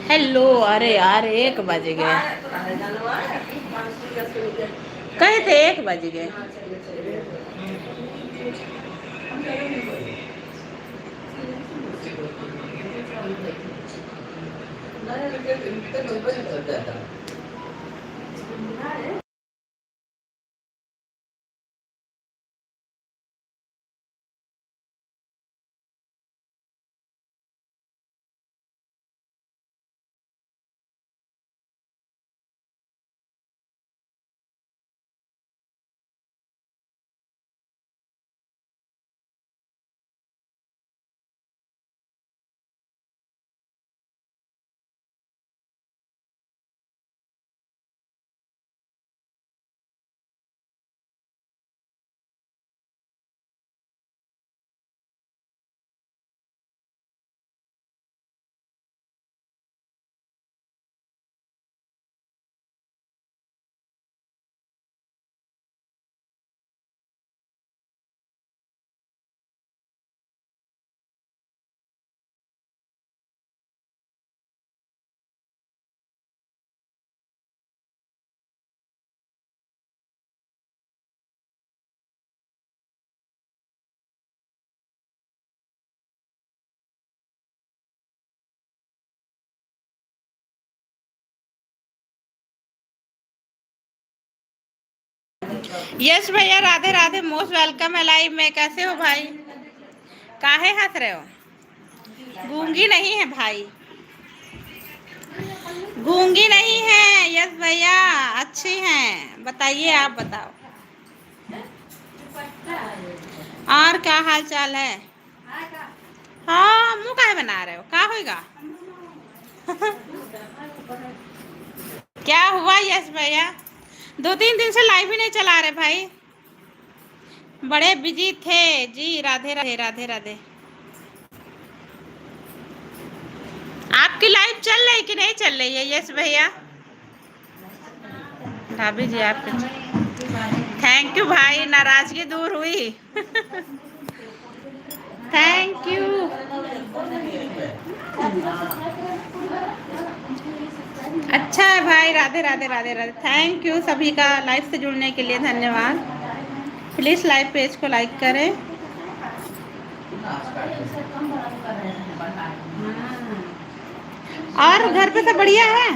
Hello. अरे यार 1 बज गए, कहे थे 1 बज गए। यस भैया, राधे राधे, मोस्ट वेलकम है लाइव में। कैसे हो भाई? काहे हंस रहे हो? गूंगी नहीं है भाई, गूंगी नहीं है। यस भैया, अच्छी हैं। बताइए, आप बताओ और क्या हाल चाल है? हाँ, मुँह काहे बना रहे हो? क्या होगा? क्या हुआ यस भैया? 2-3 दिन से लाइव ही नहीं चला रहे भाई, बड़े बिजी थे जी। राधे राधे, राधे राधे। आपकी लाइव चल रही कि नहीं चल रही है यस भैया? भाभी जी आपके, थैंक यू भाई, नाराजगी दूर हुई। Thank you. अच्छा है भाई, राधे राधे, राधे राधे। थैंक यू सभी का लाइव से जुड़ने के लिए, धन्यवाद। प्लीज़ लाइव पेज को लाइक करें। और घर पे सब बढ़िया है?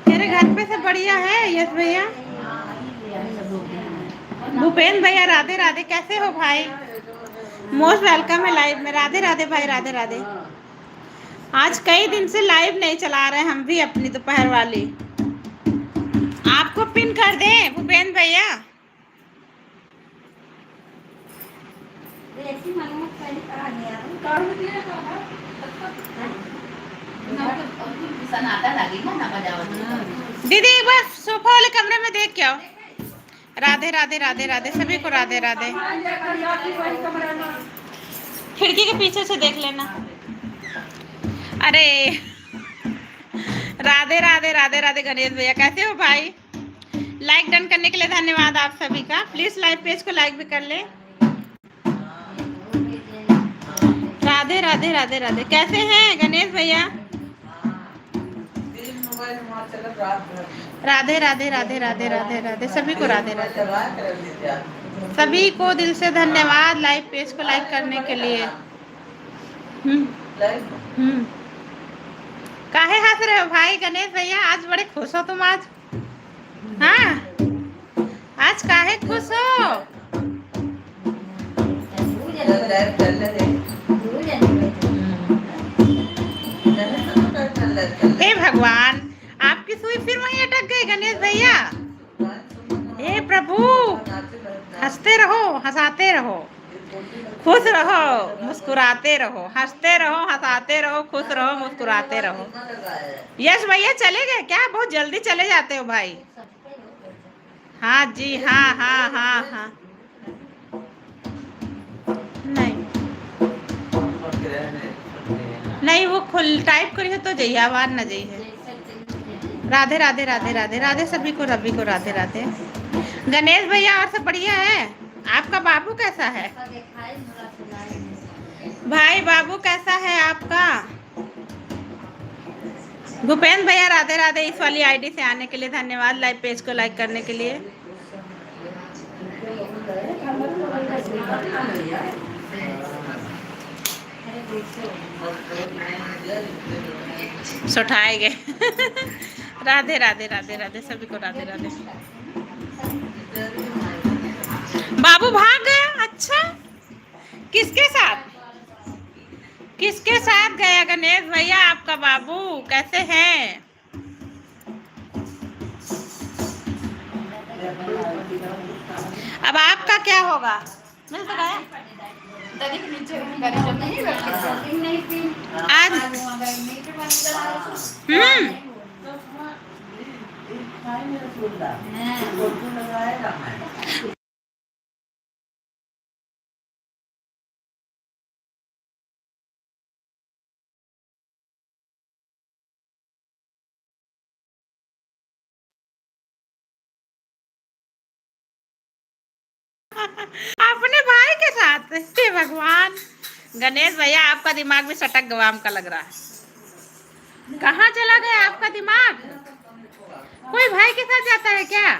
तेरे घर पे सब बढ़िया है यस भैया? भूपेंद्र भैया राधे राधे, कैसे हो भाई? मोस्ट वेलकम है लाइव में। राधे राधे भाई, राधे राधे। आज कई दिन से लाइव नहीं चला रहे हम भी अपनी दोपहर वाली। आपको पिन कर दें भूपेंद्र भैया? दीदी बस सोफा वाले कमरे में देख के आओ। राधे राधे, राधे राधे, सभी को राधे राधे। खिड़की के पीछे से देख लेना। अरे राधे राधे, राधे राधे गणेश भैया, कैसे हो भाई? लाइक डन करने के लिए धन्यवाद आप सभी का। प्लीज लाइव पेज को लाइक भी कर ले। राधे राधे, राधे राधे, कैसे हैं गणेश भैया? राधे राधे, राधे राधे, राधे राधे, सभी को राधे राधे। सभी को दिल से धन्यवाद लाइव पेज को लाइक करने के लिए। काहे हंस रहे हो भाई गणेश भैया? आज बड़े खुश हो तुम आज। हाँ, आज काहे खुश हो? हे भगवान, आपकी सुई फिर वहीं अटक गई गणेश भैया। हे प्रभु, हंसते रहो, हंसाते रहो, खुश रहो, मुस्कुराते रहो, हंसते रहो, हंसाते रहो, खुश रहो, मुस्कुराते रहो। यश भैया चले गए क्या? बहुत जल्दी चले जाते हो भाई। हाँ जी, हाँ हाँ हाँ हाँ। नहीं नहीं, वो खुल टाइप करी है तो जाइए, आवाज न जाइए। राधे राधे, राधे राधे, राधे सभी को, रवि को राधे राधे। गणेश भैया और सब बढ़िया है? आपका बाबू कैसा है? भाई बाबू कैसा है आपका? भूपेंद्र भैया राधे राधे। इस वाली आईडी से आने के लिए धन्यवाद, लाइव पेज को लाइक करने के लिए। सुठाए गए। राधे राधे राधे राधे सभी को राधे राधे। बाबू भाग गया? अच्छा, किसके साथ? किसके साथ गया गणेश भैया आपका बाबू? कैसे हैं? अब आपका क्या होगा? मिल तो गया आज। अपने भाई के साथ? हे भगवान, गणेश भैया आपका दिमाग भी सटक गवाम का लग रहा है। कहाँ चला गया आपका दिमाग? कोई भाई के साथ जाता है क्या?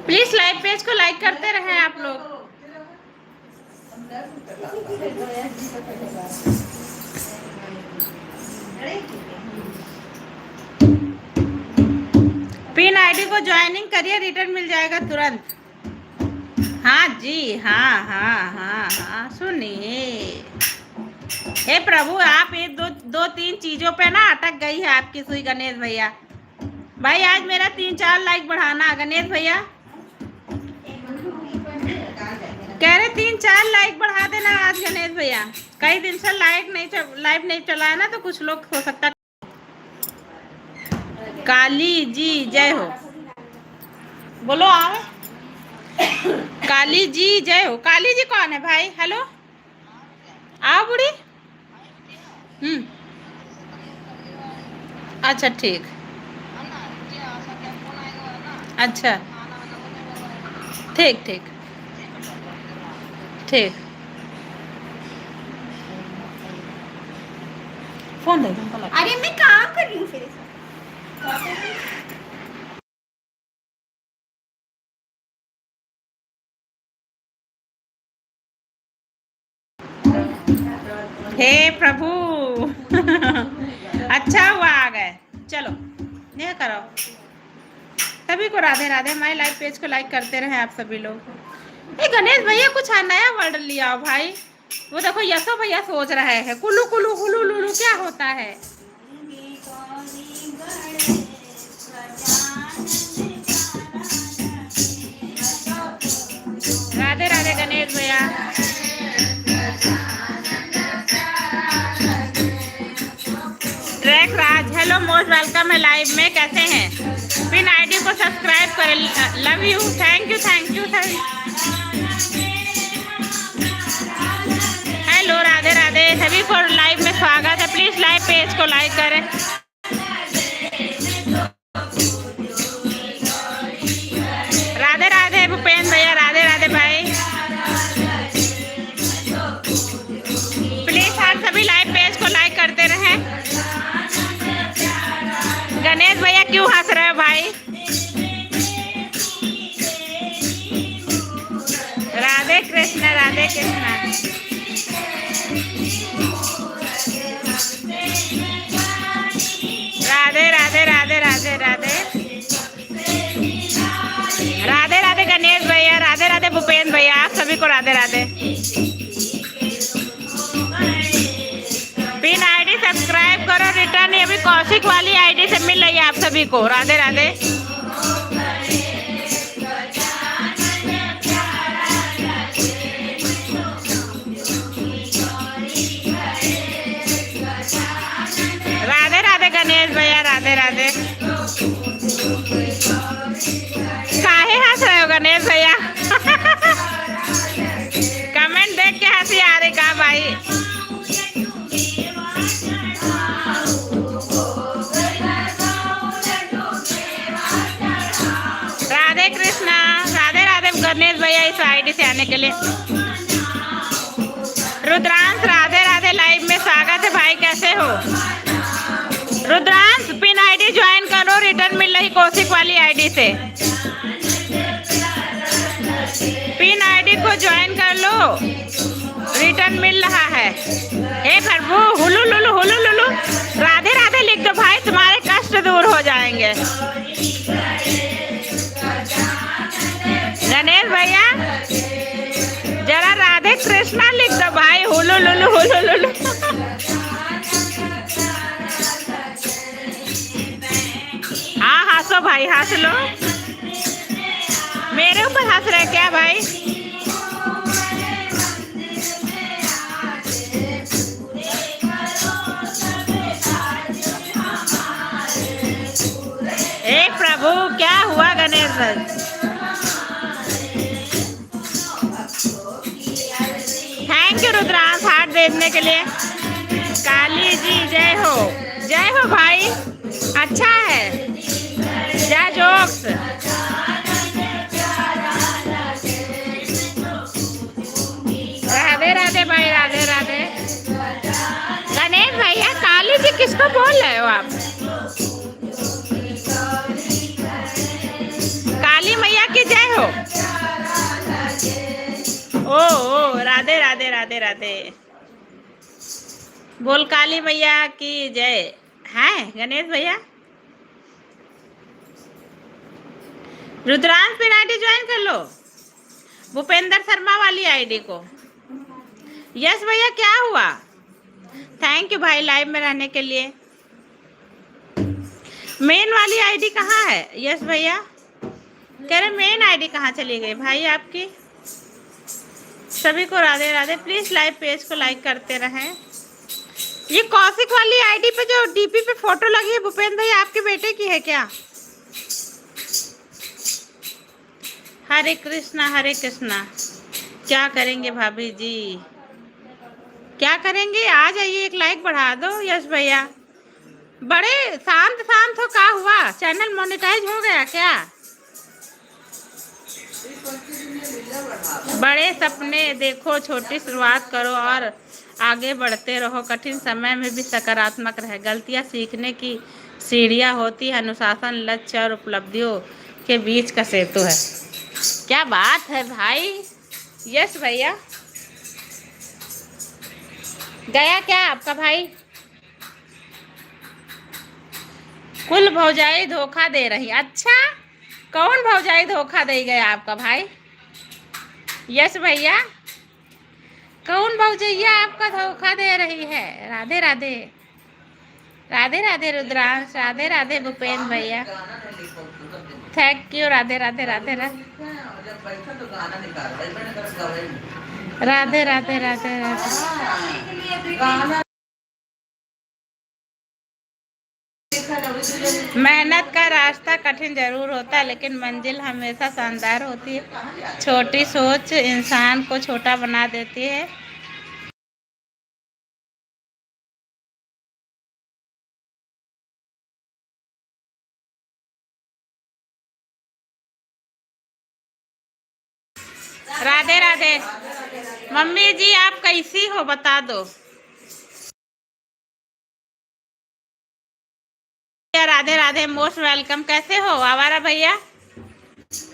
प्लीज लाइव पेज को लाइक करते रहे आप लोग। पिन आईडी को ज्वाइनिंग करिए, रिटर्न मिल जाएगा तुरंत। हाँ जी, हाँ हाँ हाँ हाँ। सुनिए, हे प्रभु, आप ये दो तीन चीजों पे ना अटक गई है आपकी सुई गणेश भैया। भाई आज मेरा 3-4 लाइक बढ़ाना गणेश भैया। कह रहे 3-4 लाइक बढ़ा देना आज गणेश भैया। कई दिन से लाइव नहीं चला है ना, तो कुछ लोग हो सकता। काली जी जय हो। बोलो आओ। काली जी जय हो। काली जी कौन है भाई? हेलो, आओ बुढ़ी। अच्छा ठीक। अच्छा ठीक ठीक ठीक। फोन दे दो। अरे मैं काम कर रही हूँ फिर। हे प्रभु। अच्छा हुआ आ गए। चलो नहीं करो। सभी को राधे राधे। हमारे लाइव पेज को लाइक करते रहे आप सभी लोग। ये गणेश भैया कुछ नया वर्ड लिया हो भाई। वो देखो यशो भैया सोच रहे हैं कुल्लू कुल्लू हुलू लुलू क्या होता है। राधे राधे गणेश भैया। ट्रैक राज, हेलो मोस्ट वेलकम है लाइव में। कैसे हैं? पिन आईडी को सब्सक्राइब करें। Love you, thank you thank you. Hello Radhe Radhe सभी को लाइव में स्वागत है। प्लीज लाइव पेज को लाइक करें। राधे राधे भूपेंद्र भैया। राधे राधे भाई। प्लीज आप सभी लाइव पेज को लाइक करते रहें। गणेश भैया क्यों हंस रहे हो भाई? राधे कृष्ण राधे कृष्ण। राधे राधे राधे राधे राधे राधे राधे गणेश भैया। राधे राधे भूपेंद्र भैया। आप सभी को Radhe Radhe. Pin ID subscribe करो। रिटर्न ये भी कौशिक वाली आईडी से मिल रही है आप सभी को। राधे राधे। राधे राधे गणेश भैया। राधे राधे। काहे हंस रहे हो गणेश भैया? कमेंट देख के हंसी आ रही का भाई? गणेश भैया इस आईडी से आने के लिए। रुद्रांश राधे राधे, लाइव में स्वागत है भाई, कैसे हो? रुद्रांश पिन आईडी ज्वाइन करो, रिटर्न मिल रही कौशिक वाली आईडी से। पिन आईडी को ज्वाइन कर लो, रिटर्न मिल रहा है। हे प्रभु, हुलू लुलू हुलू लुलू, राधे राधे लिख दो भाई, तुम्हारे कष्ट दूर हो जाएंगे। गणेश भैया जरा राधे कृष्णा लिख दो भाई, हुलू लुलू हुलू लुलू। हाँ हंसो भाई, हंस लो। मेरे ऊपर हंस रहे क्या भाई? हे प्रभु, क्या हुआ गणेश भाई? थैंक यू रुद्रांश हार्ट भेजने के लिए। काली जी जय हो भाई, अच्छा है। जय जोक्स। राधे राधे भाई, राधे राधे। गणेश भैया काली जी किसको बोल रहे हो आप? काली मैया की जय हो। ओ राधे राधे राधे राधे, बोल काली मैया की जय। है गणेश भैया। रुद्रांश पिन आईडी ज्वाइन कर लो, भूपेंद्र शर्मा वाली आईडी को। यस भैया, क्या हुआ? थैंक यू भाई लाइव में रहने के लिए। मेन वाली आईडी कहाँ है? यस भैया कह रहे मेन आईडी कहाँ चली गई भाई आपकी? सभी को Radhe Radhe. Please live page को लाइक करते रहें। ये कौशिक वाली आईडी पे जो डीपी पे फोटो लगी है भूपेंद्र भैया, आपके बेटे की है क्या? हरे कृष्णा। क्या करेंगे भाभी जी, क्या करेंगे? आ जाइए, एक लाइक बढ़ा दो। यस भैया बड़े शांत हो, क्या हुआ? चैनल मोनेटाइज हो गया क्या? बड़े सपने देखो, छोटी शुरुआत करो और आगे बढ़ते रहो। कठिन समय में भी सकारात्मक रहे। गलतियां सीखने की सीढ़ियां होती है। अनुशासन लक्ष्य और उपलब्धियों के बीच का सेतु है। क्या बात है भाई। यस भैया, गया क्या आपका भाई? कुल भौजाई धोखा दे रही। अच्छा, कौन भौजाई धोखा दे गया आपका भाई? यस भैया, कौन भौजैया आपका धोखा दे रही है? राधे राधे, राधे राधे रुद्रांश, राधे राधे भूपेंद्र भैया, थैंक यू। राधे राधे राधे राधे राधे राधे राधे राधे। मेहनत का रास्ता कठिन जरूर होता है, लेकिन मंजिल हमेशा शानदार होती है। छोटी सोच इंसान को छोटा बना देती है। राधे राधे। मम्मी जी आप कैसी हो बता दो। Radhe Radhe, most welcome. कैसे हो आवारा भैया?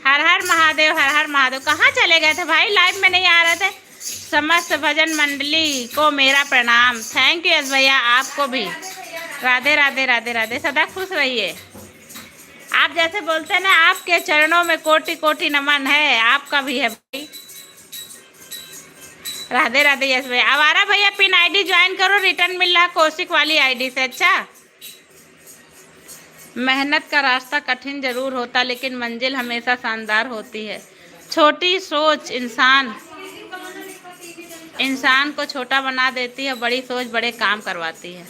हर हर महादेव, हर हर महादेव। कहाँ चले गए थे भाई? लाइव में नहीं आ रहे थे। समस्त भजन मंडली को मेरा प्रणाम। थैंक यू यस भैया, आपको भी। राधे राधे राधे राधे, सदा खुश रहिए। आप जैसे बोलते हैं ना, आपके चरणों में कोटि कोटि नमन है। आपका भी है भाई। राधे राधे यस भैया। आवारा भैया पिन आईडी ज्वाइन करो, रिटर्न मिल रहा कौशिक वाली आईडी से। अच्छा, मेहनत का रास्ता कठिन जरूर होता, लेकिन मंजिल हमेशा शानदार होती है। छोटी सोच इंसान को छोटा बना देती है, बड़ी सोच बड़े काम करवाती है।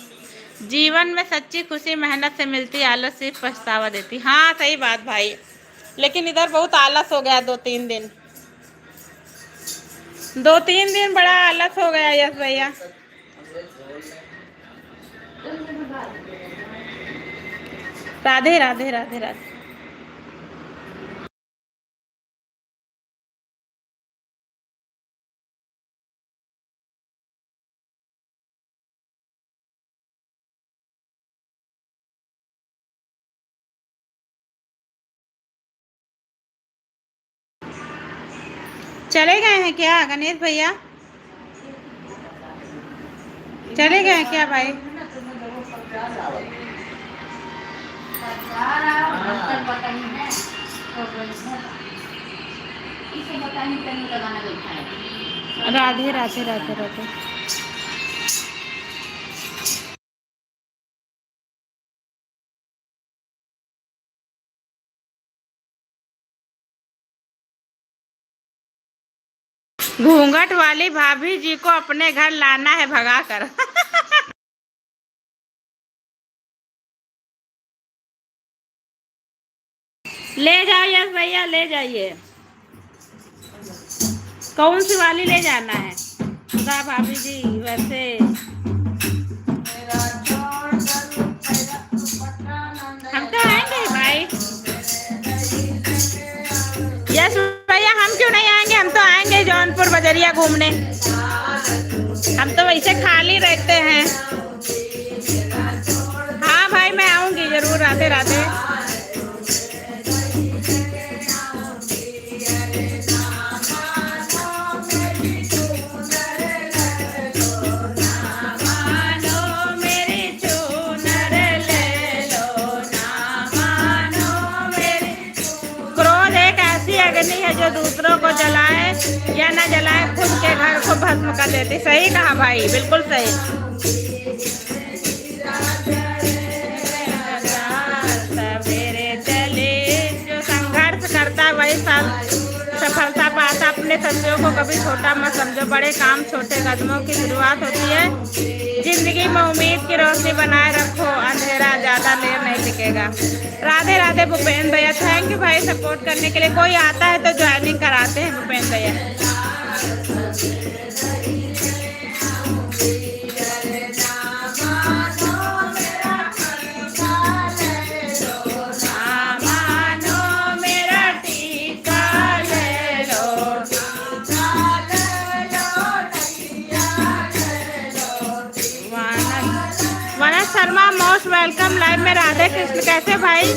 जीवन में सच्ची खुशी मेहनत से मिलती है, आलस सिर्फ पछतावा देती। हाँ सही बात भाई, लेकिन इधर बहुत आलस हो गया। 2-3 दिन बड़ा आलस हो गया। यस भैया, राधे राधे राधे राधे। चले गए हैं क्या गणेश भैया? चले गए हैं क्या भाई? राधे राधे राधे राधे। घूंघट वाली भाभी जी को अपने घर लाना है भगा कर। ले जाओ यस भैया, ले जाइए। कौन सी वाली ले जाना है? खुदा भाभी जी वैसे हम तो आएंगे भाई। यस भैया, हम क्यों नहीं आएंगे? हम तो आएंगे जौनपुर बजरिया घूमने। हम तो वैसे खाली रहते हैं। हाँ भाई, मैं आऊंगी जरूर। राधे राधे। अग्नि है जो दूसरों को जलाए या न जलाए, खुद के घर को भस्म कर देती। सही कहा भाई, बिल्कुल सही। सवेरे चले जो संघर्ष करता वही सफलता पाता। अपने सत्यों को कभी छोटा मत समझो, बड़े काम छोटे कदमों की शुरुआत होती है। जिंदगी में उम्मीद की रोशनी बनाए रखो, अंधेरा ज्यादा देर नहीं टिकेगा। राधे राधे भूपेंद्र भैया, थैंक यू भाई सपोर्ट करने के लिए। कोई आता है तो ज्वाइनिंग कराते हैं भूपेंद्र भैया। शर्मा मोस्ट वेलकम लाइव में। राधे कृष्ण, कैसे भाई?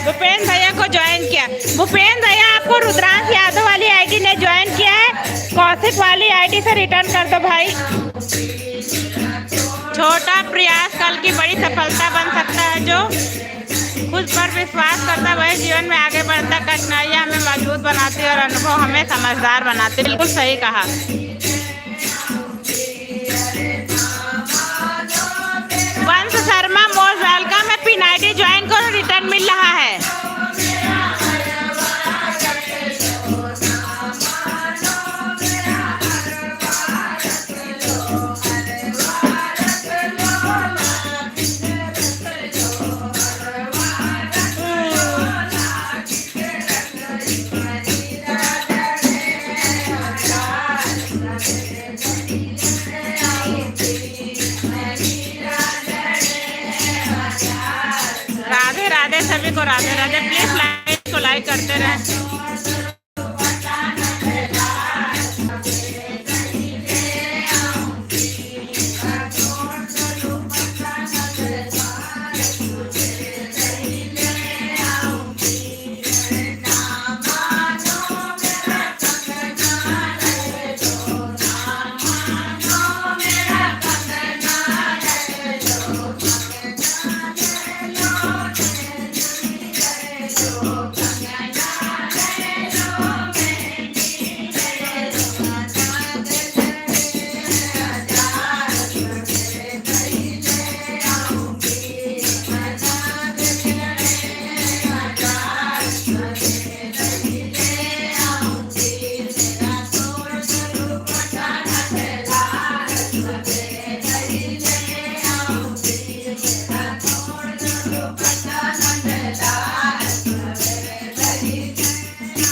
भूपेंद्र भैया को ज्वाइन किया। भूपेंद्र भैया, आपको रुद्रांश यादव वाली आईडी ने ज्वाइन किया है, कौशिक वाली आईडी से रिटर्न कर दो भाई। छोटा प्रयास कल की बड़ी सफलता बन सकता है। जो खुद पर विश्वास करता वही जीवन में आगे बढ़ता। कठिनाइयां हमें मजबूत बनाती और अनुभव हमें समझदार बनाते। बिल्कुल सही कहा। वंश शर्मा मोस्ट वेलकम है। पिन आईडी ज्वाइन करो, रिटर्न मिल रहा है। राधे राधे सभी को, राधे राधे। प्लीज लाइक को लाइक करते रहें।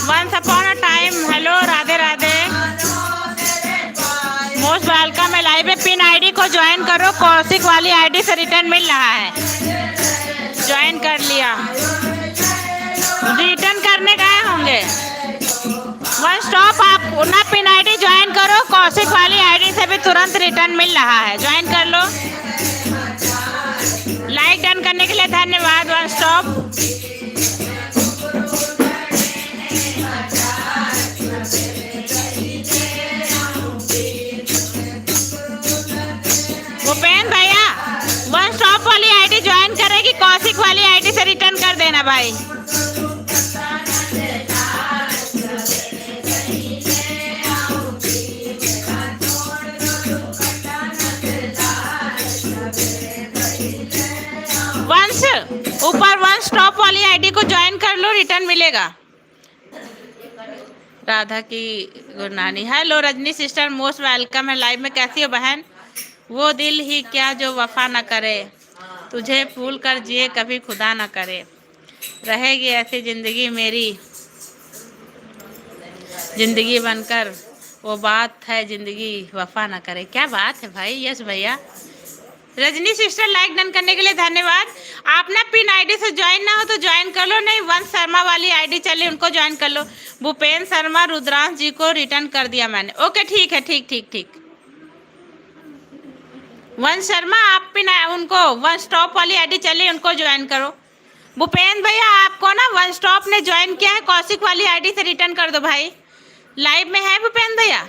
Once upon a time. Hello, Radhe Radhe. Most welcome है लाइव में। पिन आईडी को ज्वाइन करो, कौशिक वाली आईडी से रिटर्न मिल रहा है। ज्वाइन कर लिया, रिटर्न करने गए होंगे। वन स्टॉप, आप ना पिन आईडी ज्वाइन करो, कौशिक वाली आईडी से भी तुरंत रिटर्न मिल रहा है। ज्वाइन कर लो। लाइक डन करने के लिए धन्यवाद। One stop. गया भाई। वंश ऊपर वंश टॉप वाली आईडी को ज्वाइन कर लो, रिटर्न मिलेगा। राधा की Gurnani, hello Rajni sister, most welcome है लाइव में। कैसी हो बहन? वो दिल ही क्या जो वफा न करे, तुझे भूल कर जिए कभी खुदा न करे, रहेगी ऐसी जिंदगी मेरी जिंदगी बनकर, वो बात है जिंदगी वफा न करे। क्या बात है भाई, यस भैया। रजनी सिस्टर लाइक डन करने के लिए धन्यवाद। आप ना पिन आईडी से ज्वाइन ना हो तो ज्वाइन कर लो, नहीं वंश शर्मा वाली आईडी चली उनको ज्वाइन कर लो। भूपेन शर्मा रुद्रांश जी को रिटर्न कर दिया मैंने। ओके ठीक है, ठीक ठीक ठीक। वंश शर्मा आप पिन उनको वंश टॉप वाली आईडी चली उनको ज्वाइन करो। भूपेन भैया आपको ना वंश टॉप ने ज्वाइन किया है, कौशिक वाली आईडी से रिटर्न कर दो भाई। लाइव में है भूपेन भैया,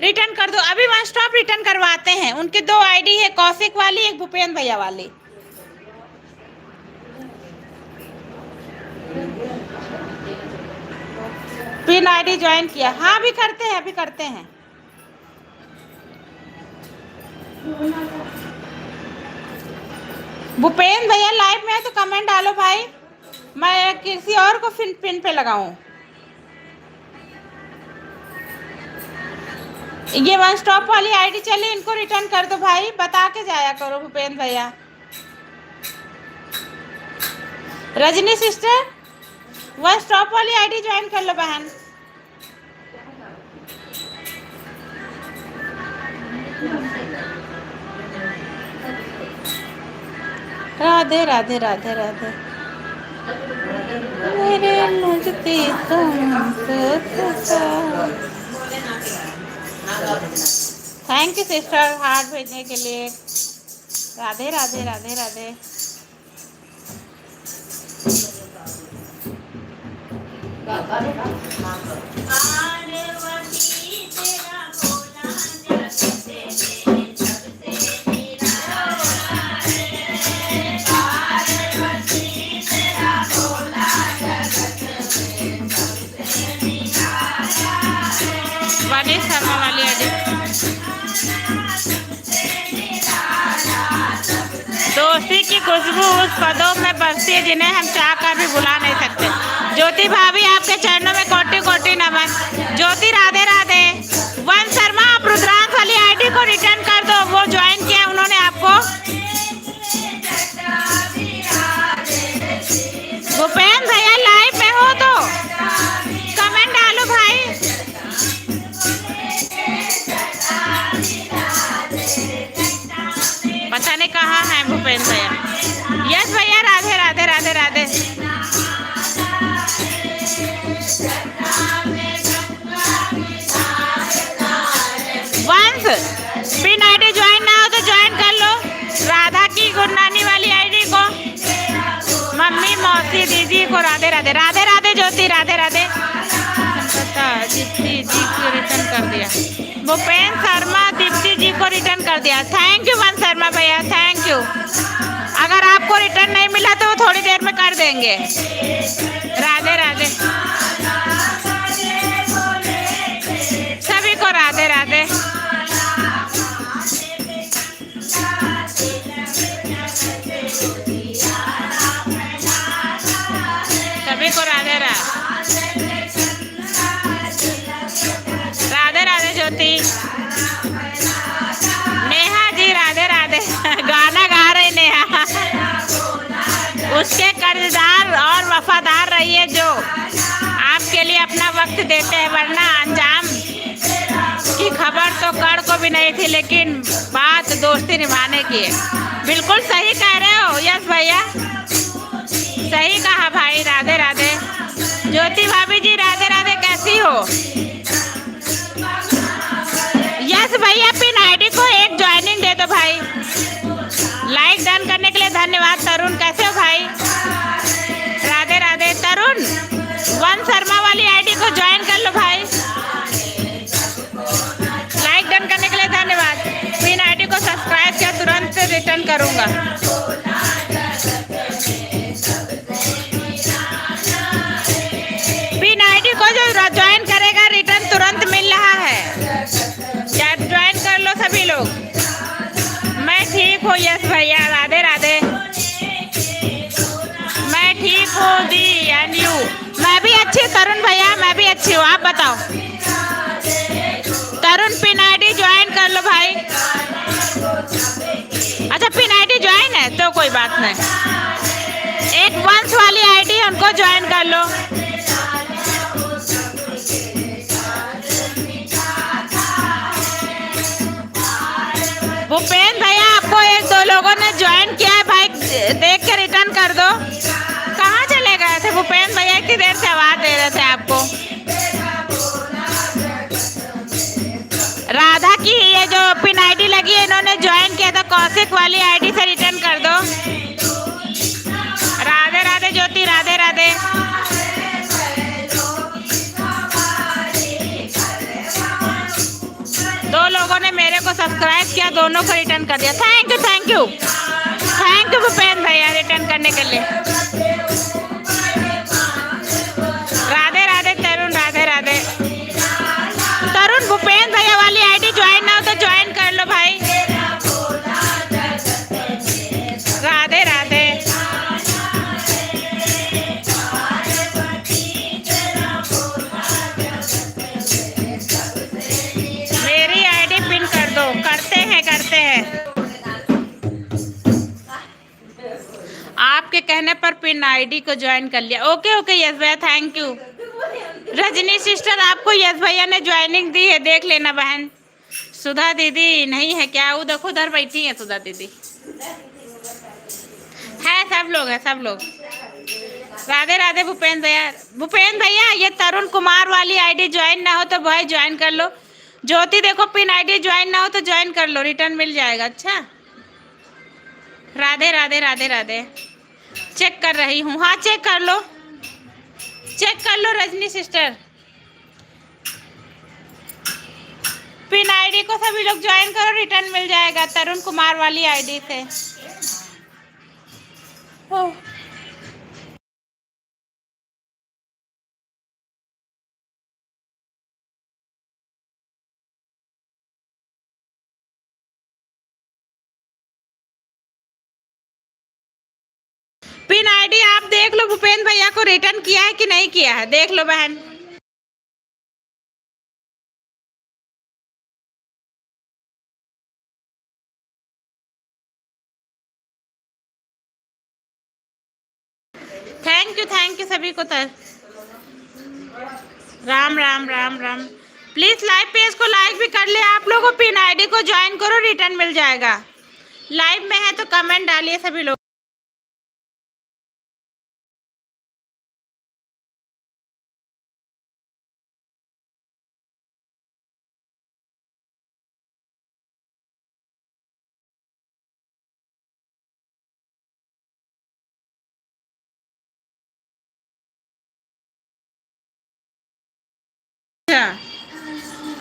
रिटर्न कर दो। अभी वन स्टॉप रिटर्न करवाते हैं। उनके दो आईडी है, कौशिक वाली एक भूपेन भैया वाली। पिन आईडी ज्वाइन किया, हाँ अभी करते हैं, अभी करते हैं। भूपेन भैया लाइव में है तो कमेंट डालो भाई, मैं किसी और को पिन पे लगाऊं। ये वन स्टॉप वाली आईडी चली, इनको रिटर्न कर दो भाई, बता के जाया करो भूपेन भैया। रजनी सिस्टर वन स्टॉप वाली आईडी ज्वाइन कर लो बहन। राधे राधे राधे राधे। मेरे मुझती थैंक यू सिस्टर हार्ट भेजने के लिए। राधे राधे राधे राधे। शर्मा वाली आईडी दोस्ती की खुशबू उस पदों में बरसती है जिन्हें हम चाह कर भी भुला नहीं सकते। ज्योति भाभी आपके चरणों में कोटि कोटि नमन। ज्योति राधे राधे। वन शर्मा आप रुद्रांश वाली आईडी को रिटर्न कर दो, वो ज्वाइन किया उन्होंने आपको। भूपेन भैया लाइव में हो तो कमेंट डालो भाई। पता नहीं कहाँ है भूपेन भैया। यस भैया राधे राधे राधे राधे। वंश पिन आईडी ज्वाइन ना हो तो ज्वाइन कर लो। राधा की गुरनानी वाली आईडी को, मम्मी मौसी दीदी को राधे राधे। राधे राधे ज्योति राधे राधे। दीप्ति जी को रिटर्न कर दिया। भूपेन शर्मा दीप्ति जी को रिटर्न कर दिया। थैंक यू वन शर्मा भैया, थैंक यू। अगर आपको रिटर्न नहीं मिला तो वो थोड़ी देर में कर देंगे। राधे राधे सभी को राधे राधे। सभी को राधे राधे। राधे राधे ज्योति। नेहा जी राधे राधे। गाना गा रही नेहा। उसके कर्जदार और वफादार रहिए जो आपके लिए अपना वक्त देते हैं, वरना अंजाम की खबर तो कड़ को भी नहीं थी, लेकिन बात दोस्ती निभाने की है। बिल्कुल सही कह रहे हो यस भैया, सही कहा भाई। राधे राधे। ज्योति भाभी जी राधे राधे, कैसी हो? यस भैया पिन आईडी को एक ज्वाइनिंग दे दो भाई। लाइक डन करने के लिए धन्यवाद। तरुण कैसे हो भाई? राधे राधे। तरुण वन शर्मा वाली आईडी को ज्वाइन कर लो भाई। लाइक डन करने के लिए धन्यवाद। पिन आईडी को सब्सक्राइब किया, तुरंत रिटर्न करूंगा। ठीक हूँ दी एंड यू। मैं भी अच्छी हूँ तरुण भैया, मैं भी अच्छी हूँ, आप बताओ। तरुण पिन आईडी ज्वाइन कर लो भाई। अच्छा पिन आईडी ज्वाइन है तो कोई बात नहीं। एक वंश वाली आईडी है उनको ज्वाइन कर लो। भूपेन भैया आपको एक दो लोगों ने ज्वाइन किया है भाई, देख के रिटर्न कर दो। कहाँ चले गए थे भूपेन भैया, इतनी देर से आवाज दे रहे थे आपको। राधा की ये जो पिन आईडी लगी है इन्होंने ज्वाइन किया था, कौशिक वाली आईडी से रिटर्न कर दो। राधे राधे ज्योति, राधे राधे। दो लोगों ने मेरे को सब्सक्राइब किया, दोनों को रिटर्न कर दिया। Thank you thank you thank you Bhupen भैया रिटर्न करने के लिए। राधे राधे तरुण, राधे राधे। तरुण भूपेन भैया वाली आईडी ज्वाइन ना हो तो ज्वाइन कर लो भाई। राधे राधे। मेरी आईडी पिन कर दो। करते हैं आपके कहने पर पिन आईडी को ज्वाइन कर लिया। ओके ओके यस भैया, थैंक यू। रजनी सिस्टर आपको यस भैया ने ज्वाइनिंग दी है, देख लेना बहन। सुधा दीदी नहीं है क्या? वो देखो उधर बैठी है सुधा दीदी। है सब लोग है, सब लोग। राधे राधे भूपेन भैया। भूपेन भैया ये तरुण कुमार वाली आईडी ज्वाइन ना हो तो भाई ज्वाइन कर लो। ज्योति देखो पिन आईडी ज्वाइन ना हो तो ज्वाइन कर लो, रिटर्न मिल जाएगा। अच्छा राधे राधे राधे राधे। चेक कर रही हूँ, हाँ चेक कर लो, चेक कर लो रजनी सिस्टर। पिन आईडी को सभी लोग ज्वाइन करो, रिटर्न मिल जाएगा तरुण कुमार वाली आईडी से। पिन आईडी आप देख लो भूपेन भैया को रिटर्न किया है कि नहीं किया है, देख लो बहन। थैंक यू सभी को। Ram Ram Ram Ram. Please live page को लाइक भी कर ले आप लोगों। पिन आईडी को ज्वाइन करो, रिटर्न मिल जाएगा। लाइव में है तो कमेंट डालिए सभी लोग।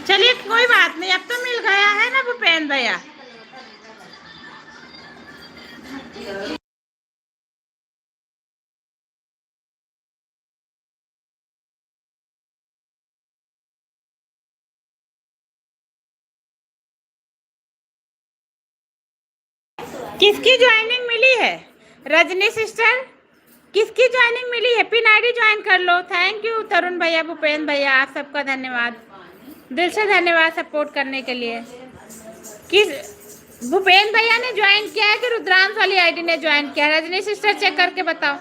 चलिए कोई बात नहीं, अब तो मिल गया है ना भूपेन भैया। किसकी ज्वाइनिंग मिली है? रजनी सिस्टर किसकी ज्वाइनिंग मिली है? पिन आईडी ज्वाइन कर लो। थैंक यू तरुण भैया, भूपेन भैया, आप सबका धन्यवाद, दिल से धन्यवाद सपोर्ट करने के लिए। किस भूपेन भैया ने ज्वाइन किया है कि रुद्रांश वाली आईडी ने ज्वाइन किया? रजनी सिस्टर चेक करके बताओ।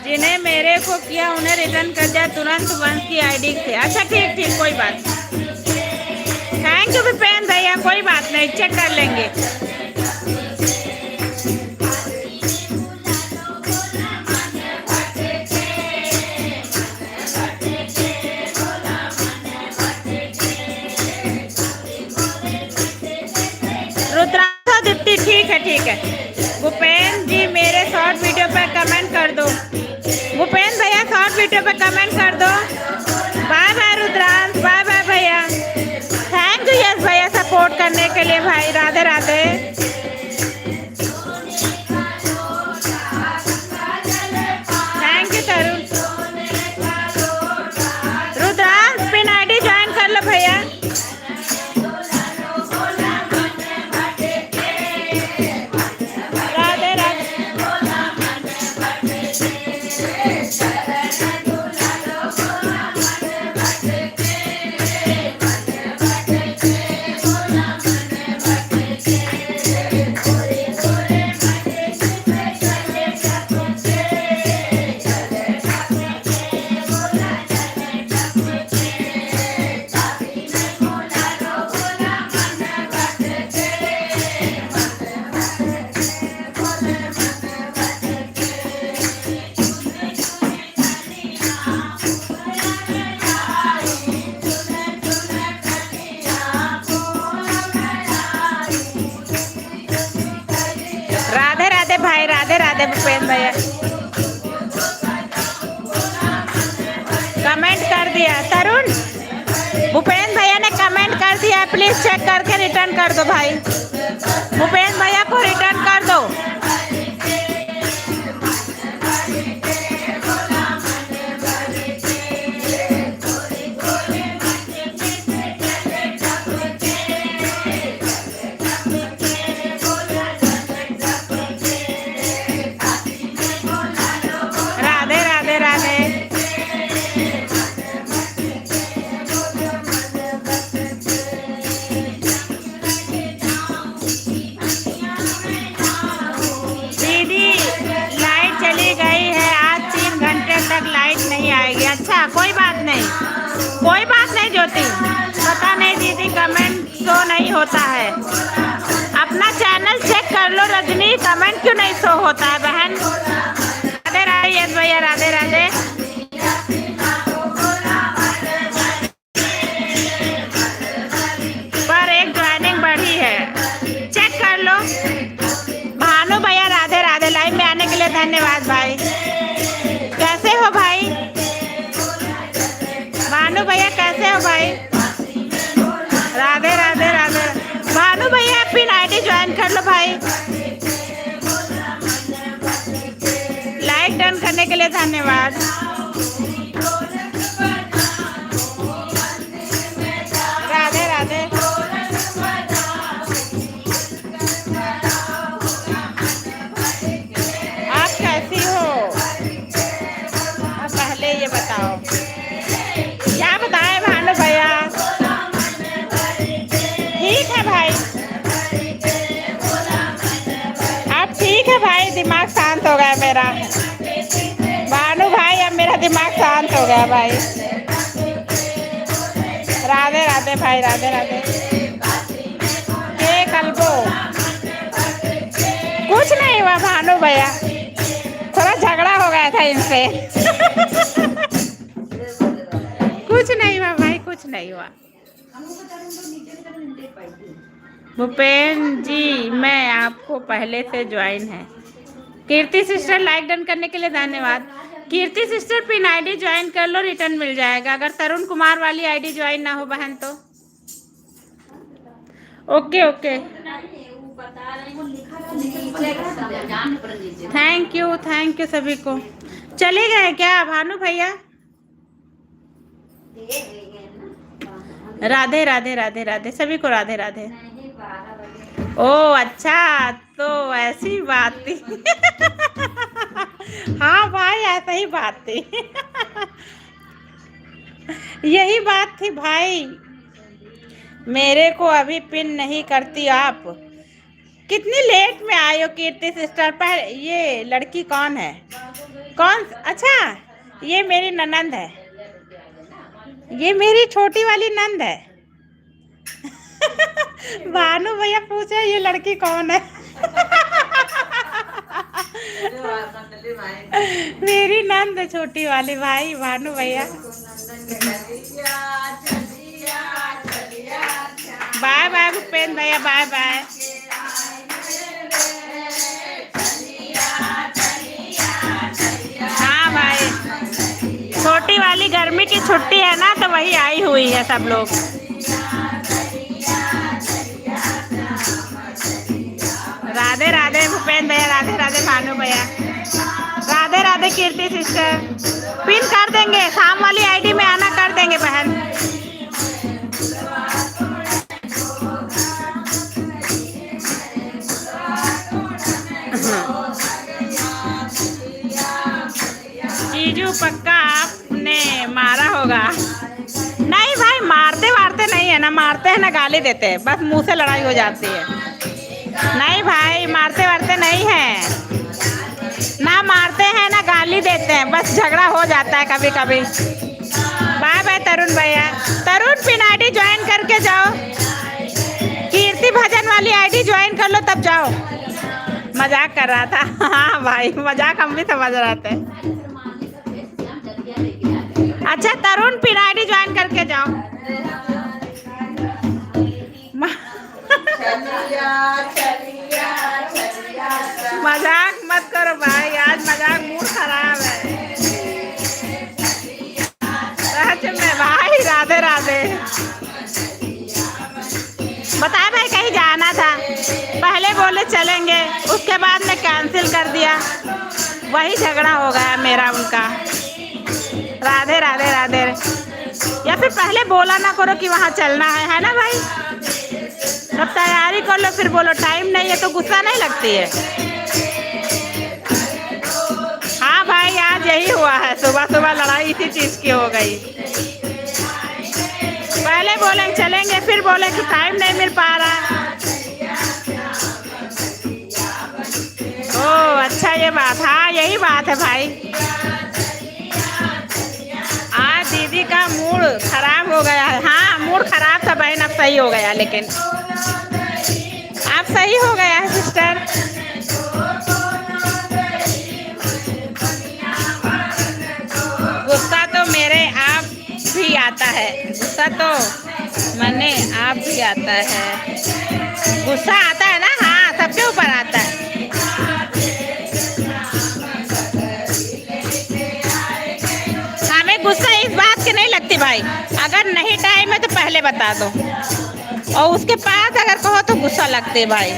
जिन्हें मेरे को किया उन्हें रिटर्न कर दिया तुरंत वंश की आईडी से। अच्छा ठीक ठीक कोई बात। थैंक यू भूपेन भैया, कोई बात नहीं, चेक कर लेंगे। रुद्रांश दीप्ति ठीक है। भूपेन जी मेरे शॉर्ट वीडियो पर कमेंट कर दो। भूपेन भैया शॉर्ट वीडियो पे कमेंट कर दो। Bye bye Rudransh, bye bye भैया। थैंक यू यस भैया सपोर्ट करने के लिए भाई। राधे राधे। भैया कमेंट कर दिया। तरुण भूपेंद्र भैया ने कमेंट कर दिया, प्लीज चेक करके रिटर्न कर दो भाई। भूपेंद्र भैया को रिटर्न कर दो। राधे राधे राधे। लाइट नहीं आएगी। अच्छा कोई बात नहीं, कोई बात नहीं ज्योति। पता नहीं दीदी कमेंट शो नहीं होता है। अपना चैनल चेक कर लो रजनी, कमेंट क्यों नहीं शो होता है बहन। राधे राधे यस भैया, राधे राधे। पर एक ज्वाइनिंग बढ़ी है, चेक कर लो। भानु भैया राधे राधे, लाइव में आने के लिए धन्यवाद भाई। कैसे हो भाई भानु भैया, कैसे हो भाई। राधे राधे राधे। भानु भैया पिन आईडी ज्वाइन कर लो भाई। लाइक डन करने के लिए धन्यवाद। राधे राधे। आप कैसी हो पहले ये बताओ। क्या बताएं भानु भैया। ठीक है भाई, अब ठीक है भाई, दिमाग शांत हो गया मेरा। भानु भाई अब मेरा दिमाग शांत हो गया भाई। राधे राधे भाई, राधे राधे। के कल्बो कुछ नहीं हुआ भानु भैया, थोड़ा झगड़ा हो गया था इनसे। कुछ नहीं हुआ भाई, कुछ नहीं हुआ। भूपेन जी मैं आपको पहले से ज्वाइन है। कीर्ति सिस्टर लाइक डन करने के लिए धन्यवाद। कीर्ति सिस्टर पिन आईडी ज्वाइन कर लो, रिटर्न मिल जाएगा। अगर तरुण कुमार वाली आईडी ज्वाइन ना हो बहन तो। ओके ओके, थैंक यू सभी को। चले गए क्या भानु भैया। राधे राधे राधे राधे सभी को, राधे राधे। ओ अच्छा तो ऐसी बात थी। हाँ भाई ऐसा ही बात थी। यही बात थी भाई। मेरे को अभी पिन नहीं करती आप। कितनी लेट में आए हो कीर्ति सिस्टर। पर ये लड़की कौन है, कौन। अच्छा ये मेरी ननंद है, ये मेरी छोटी वाली नंद है। भानु भैया पूछे ये लड़की कौन है। मेरी नंद है छोटी वाली भाई भानु भैया। बाय बाय भूपेंद्र भैया, बाय बाय। हाँ भाई छोटी वाली गर्मी की छुट्टी है ना, तो वही आई हुई है सब लोग। राधे राधे भूपेंद्र भैया, राधे राधे भानु भैया, राधे राधे कीर्ति सिस्टर। पिन कर देंगे, शाम वाली आईडी में आना कर देंगे बहन। जीजू पक्का आपने मारा होगा। नहीं भाई मारते वारते नहीं है ना, मारते हैं ना गाली देते हैं, बस मुंह से लड़ाई हो जाती है। नहीं भाई मारते वारते नहीं है ना, मारते हैं ना गाली देते हैं, बस झगड़ा हो जाता है कभी कभी। बाय बाय तरुण भैया। तरुण पिन आईडी ज्वाइन करके जाओ, कीर्ति भजन वाली आईडी ज्वाइन कर लो तब जाओ। मजाक कर रहा था। हाँ भाई मजाक हम भी समझ रहे थे। अच्छा तरुण पिन आईडी ज्वाइन करके जाओ। मजाक मत करो भाई, आज कर दिया, वही झगड़ा हो गया मेरा उनका। राधे राधे राधे। या फिर पहले बोला ना करो कि वहाँ चलना है ना भाई? तब तैयारी कर लो, फिर बोलो टाइम नहीं है, तो गुस्सा नहीं लगती है? हाँ भाई, आज यही हुआ है, सुबह सुबह लड़ाई इसी चीज़ की हो गई। पहले बोले चलेंगे, फिर बोले कि टाइम नहीं मिल पा रहा। ओह अच्छा, ये बात, हाँ यही बात है भाई। आज दीदी का मूड खराब हो गया है। हाँ मूड खराब था बहन, अब सही हो गया, लेकिन अब सही हो गया है सिस्टर। गुस्सा तो मेरे आप भी आता है, गुस्सा तो मने आप भी आता है। गुस्सा आता है ना, हाँ सबके ऊपर आता है। हमें गुस्सा इस बात की नहीं लगती भाई, अगर नहीं टाइम है तो पहले बता दो, और उसके पास अगर कहो तो गुस्सा लगते भाई।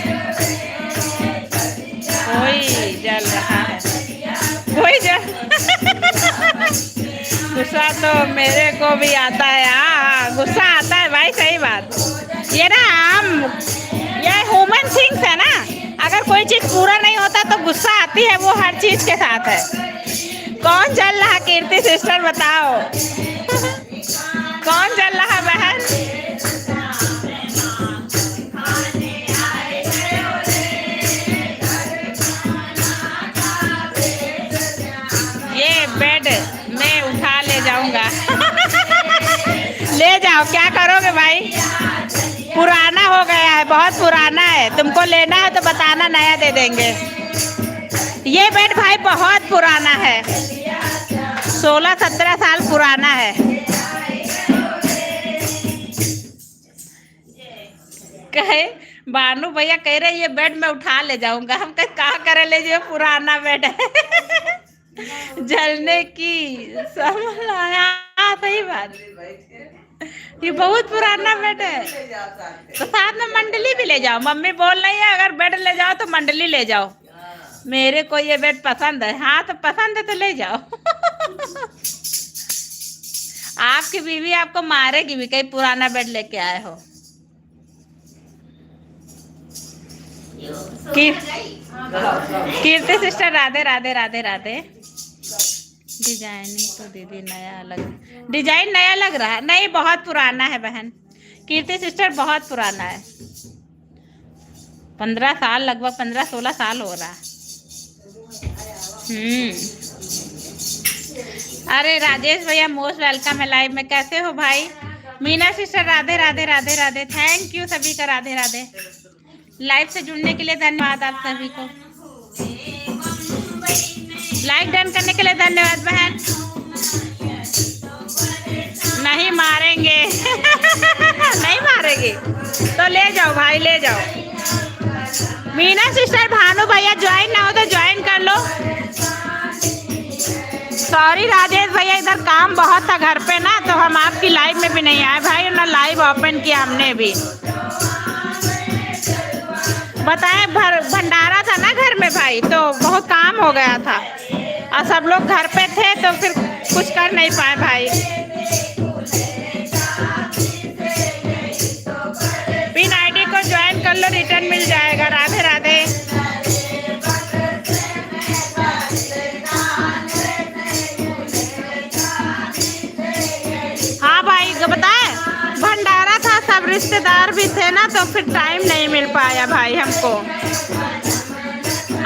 कोई जल रहा है, कोई जल गुस्सा तो मेरे को भी आता है। हाँ गुस्सा आता है भाई, सही बात। ये ना हम, ये ह्यूमन थिंग्स है ना, अगर कोई चीज़ पूरा नहीं होता तो गुस्सा आती है, वो हर चीज़ के साथ है। कौन जल रहा कीर्ति सिस्टर बताओ? कौन जल रहा बहन? ये बेड मैं उठा ले जाऊंगा। ले जाओ, क्या करोगे भाई? पुराना हो गया है, बहुत पुराना है। तुमको लेना है तो बताना, नया दे देंगे। ये बेड भाई बहुत पुराना है, 16-17 साल पुराना है। कहे बानू भैया कह रहे ये बेड में उठा ले जाऊंगा। हम कहे कहाँ करे ले जाओ, पुराना बेड है। जलने की समझ, सही बात, ये बहुत पुराना बेड है। तो साथ में मंडली भी ले जाओ, मम्मी बोल रही है अगर बेड ले जाओ तो मंडली ले जाओ। मेरे को ये बेड पसंद है। हाँ तो पसंद है तो ले जाओ। आपकी बीवी आपको मारेगी भी, कहीं पुराना बेड लेके आए हो। कीर्ति सिस्टर राधे राधे राधे राधे। डिजाइनिंग तो दीदी नया अलग, डिजाइन नया लग रहा है। नहीं बहुत पुराना है बहन, कीर्ति सिस्टर बहुत पुराना है, 15 साल, लगभग 15-16 साल हो रहा है। अरे राजेश भैया मोस्ट वेलकम है लाइव में। कैसे हो भाई? Meena sister Radhe Radhe Radhe Radhe. Thank you सभी का, राधे राधे। लाइव से जुड़ने के लिए धन्यवाद आप सभी को। लाइक डन करने के लिए धन्यवाद बहन। नहीं मारेंगे। नहीं मारेंगे तो ले जाओ भाई, ले जाओ। मीना सिस्टर, भानु भैया ज्वाइन ना हो तो ज्वाइन कर लो। सॉरी राजेश भैया, इधर काम बहुत था घर पे ना, तो हम आपकी लाइव में भी नहीं आए भाई, ना लाइव ओपन किया हमने भी। बताए भंडारा था ना घर में भाई, तो बहुत काम हो गया था और सब लोग घर पे थे, तो फिर कुछ कर नहीं पाए भाई। पिन आईडी को ज्वाइन कर लो, रिटर्न मिल जाएगा। राधे राधे। हाँ भाई बताए भंडारा था, सब रिश्तेदार भी थे ना, तो फिर टाइम नहीं मिल पाया भाई हमको।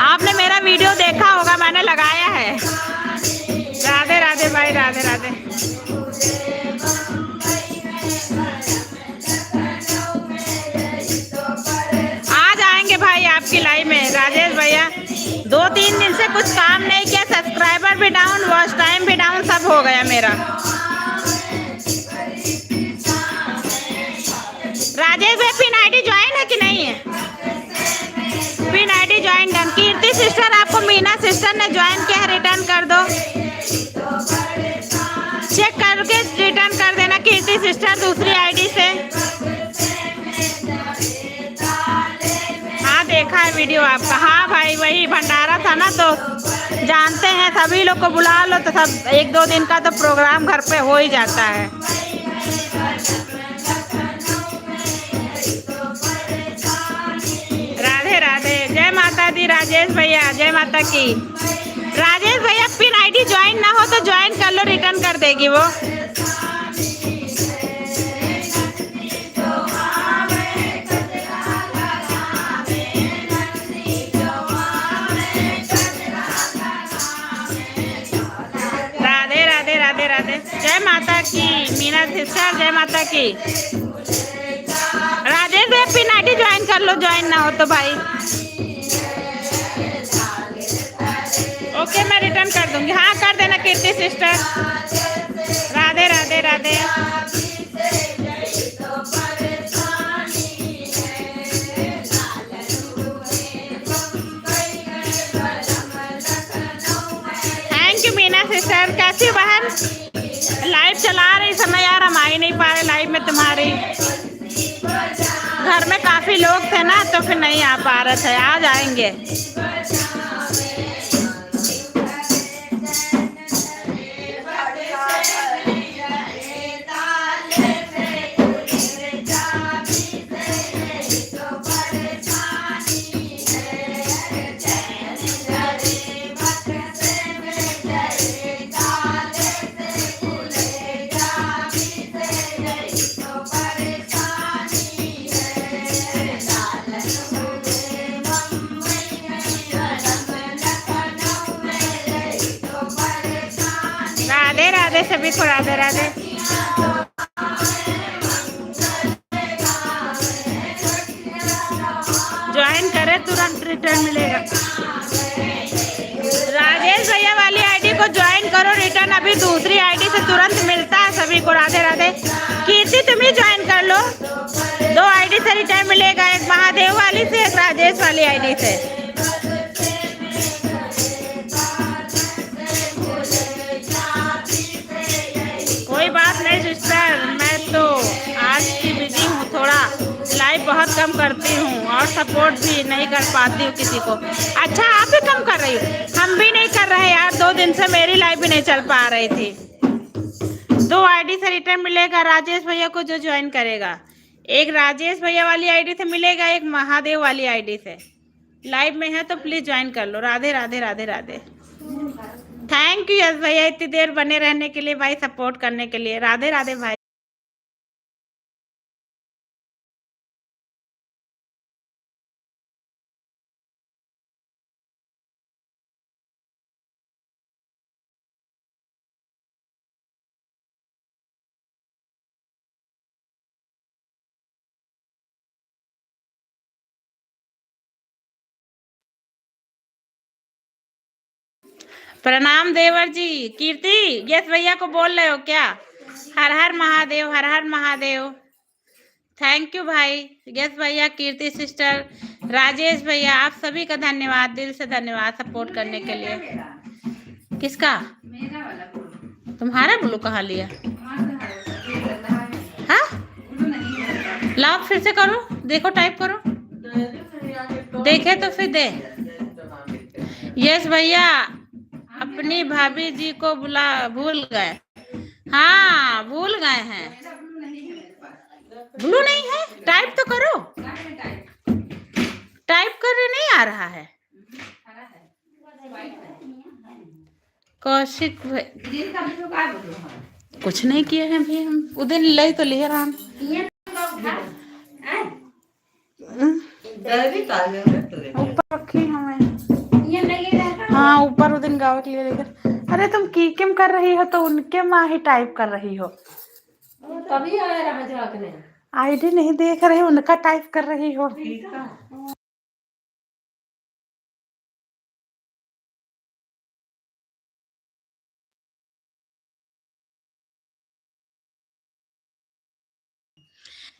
आपने मेरा वीडियो देखा होगा, मैंने लगाया है। राधे राधे भाई, राधे राधे। आज आएंगे भाई आपकी लाइव में राजेश भैया। 2-3 दिन से कुछ काम नहीं किया, सब्सक्राइबर भी डाउन, वॉच टाइम भी डाउन, सब हो गया मेरा। राजेश भाई पिन आईडी ज्वाइन है कि नहीं है? Pin ID join done. Kirti sister, आपको मीना सिस्टर ने ज्वाइन किया है, रिटर्न कर दो। चेक करके रिटर्न कर देना कीर्ति सिस्टर दूसरी आईडी से। हाँ देखा है वीडियो आपका। हाँ भाई, वही भंडारा था ना, तो जानते हैं सभी लोग को बुला लो तो सब 1-2 दिन का तो प्रोग्राम घर पे हो ही जाता है। राधे राधे, जय माता दी राजेश भैया, जय माता की। राजेश भैया पिन आईडी ज्वाइन ना हो तो ज्वाइन कर लो, रिटर्न कर देगी वो। राधे राधे राधे राधे, जय माता की मीना सिस्टर, जय माता की। राजेश भैया पिन आईडी ज्वाइन कर लो, ज्वाइन ना हो तो भाई। ओके, मैं रिटर्न कर दूंगी। हाँ कर देना Kirti sister. Radhe Radhe Radhe. Thank you Meena sister. कैसी बहन? लाइव चला रही समय यार, हम आ ही नहीं पा रहे लाइव में तुम्हारी। घर में काफी लोग थे ना, तो फिर नहीं आ पा रहे थे। आ जाएंगे। राधे राधे सभी को, राधे राधे। ज्वाइन करे तुरंत रिटर्न मिलेगा। राजेश भैया वाली आईडी को ज्वाइन करो, रिटर्न अभी दूसरी आईडी से तुरंत मिलता है सभी को। राधे राधे। कीर्ति तुम ही ज्वाइन कर लो, 2 आईडी से रिटर्न मिलेगा, एक महादेव वाली से, एक राजेश वाली आईडी से। कोई बात नहीं सिस्टर, मैं तो आज की बिजी हूँ थोड़ा, लाइव बहुत कम करती हूँ और सपोर्ट भी नहीं कर पाती हूँ किसी को। अच्छा, आप भी कम कर रही हो? हम भी नहीं कर रहे यार, 2 दिन से मेरी लाइव भी नहीं चल पा रही थी। 2 आईडी से रिटर्न मिलेगा राजेश भैया को जो ज्वाइन करेगा। एक राजेश भैया वाली आईडी से मिलेगा, एक महादेव वाली आईडी से। लाइव में है तो प्लीज ज्वाइन कर लो। राधे राधे राधे राधे। थैंक यू यश भैया, इतनी देर बने रहने के लिए भाई, सपोर्ट करने के लिए। राधे राधे भाई। प्रणाम देवर जी। कीर्ति, यश भैया को बोल रहे हो क्या? हर हर महादेव, हर हर महादेव। थैंक यू भाई, यश भैया, कीर्ति सिस्टर, राजेश भैया, आप सभी का धन्यवाद, दिल से धन्यवाद सपोर्ट करने के लिए। किसका? तुम्हारा ब्लू कहाँ लिया? हाँ, लाओ फिर से करो, देखो टाइप करो, देखे तो फिर दे। यस भैया अपनी भाभी जी को भूल गए। हाँ भूल गए हैं। ब्लू नहीं है, टाइप तो करो। टाइप करने नहीं आ रहा है। कौशिक कुछ नहीं किए हैं भी, हम उधर ले तो ले रहा ऊपर रखी हमें। हाँ ऊपर उस दिन गाँव के लिए लेकर। अरे तुम की किम कर रही हो तो उनके माँ ही टाइप कर रही हो। तभी आया रहा आईडी नहीं देख रहे, उनका टाइप कर रही हो।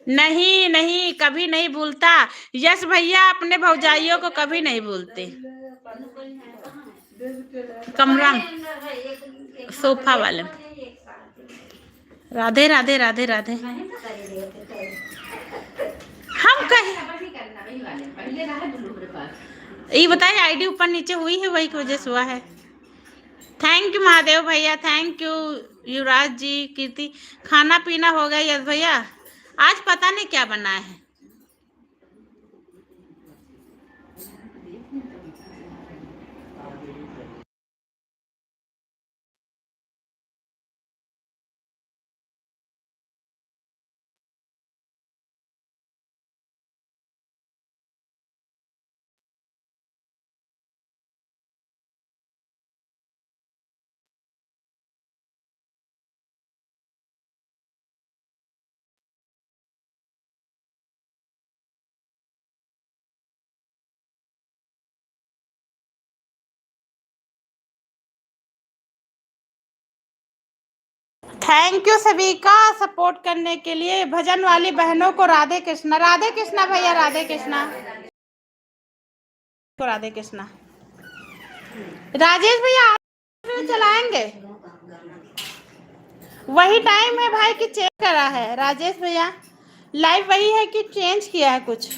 नहीं नहीं, कभी नहीं भूलता। यश भैया अपने भौजाइयों को कभी नहीं भूलते। कमरा सोफा वाले। राधे राधे राधे राधे। हम कहे ये बताइए आईडी ऊपर नीचे हुई है वही की वजह से हुआ है। थैंक यू महादेव भैया, थैंक यू युवराज जी, कीर्ति। खाना पीना हो गया यस भैया? आज पता नहीं क्या बना है। थैंक यू सभी का सपोर्ट करने के लिए। भजन वाली बहनों को राधे कृष्णा, राधे कृष्णा भैया, राधे कृष्णा, राधे कृष्णा। राजेश भैया चलाएंगे, वही टाइम है भाई कि चेंज करा है। राजेश भैया लाइव वही है कि चेंज किया है कुछ?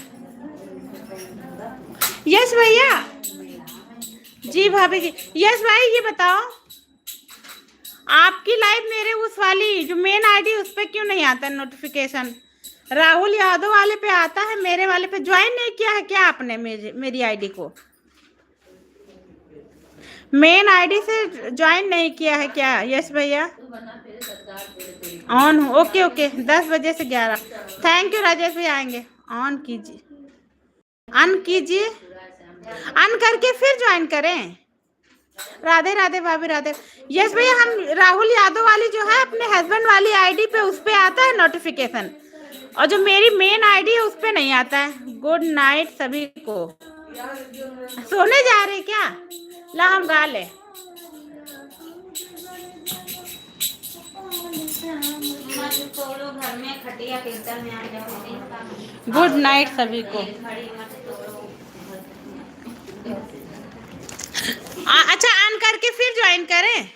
यस भैया जी, भाभी जी। यस भाई ये बताओ आपकी लाइव मेरे उस वाली जो मेन आईडी उस पर क्यों नहीं आता नोटिफिकेशन? राहुल यादव वाले पे आता है, मेरे वाले पे ज्वाइन नहीं किया है क्या आपने? मेरी आईडी को मेन आईडी से ज्वाइन नहीं किया है क्या? यस भैया ऑन हो, ओके ओके, 10 बजे से 11। थैंक यू राजेश भैया, आएंगे। ऑन कीजिए, अन कीजिए, अन करके फिर ज्वाइन करें। राधे राधे भाभी, राधे। यस भैया हम राहुल यादव वाली जो है अपने हस्बैंड वाली आईडी पे उस पे आता है नोटिफिकेशन, और जो मेरी मेन आईडी है उस पे नहीं आता है। गुड नाइट सभी को। सोने जा रहे क्या? ला हम गा ले। गुड नाइट सभी को। अच्छा ऑन करके फिर ज्वाइन करें।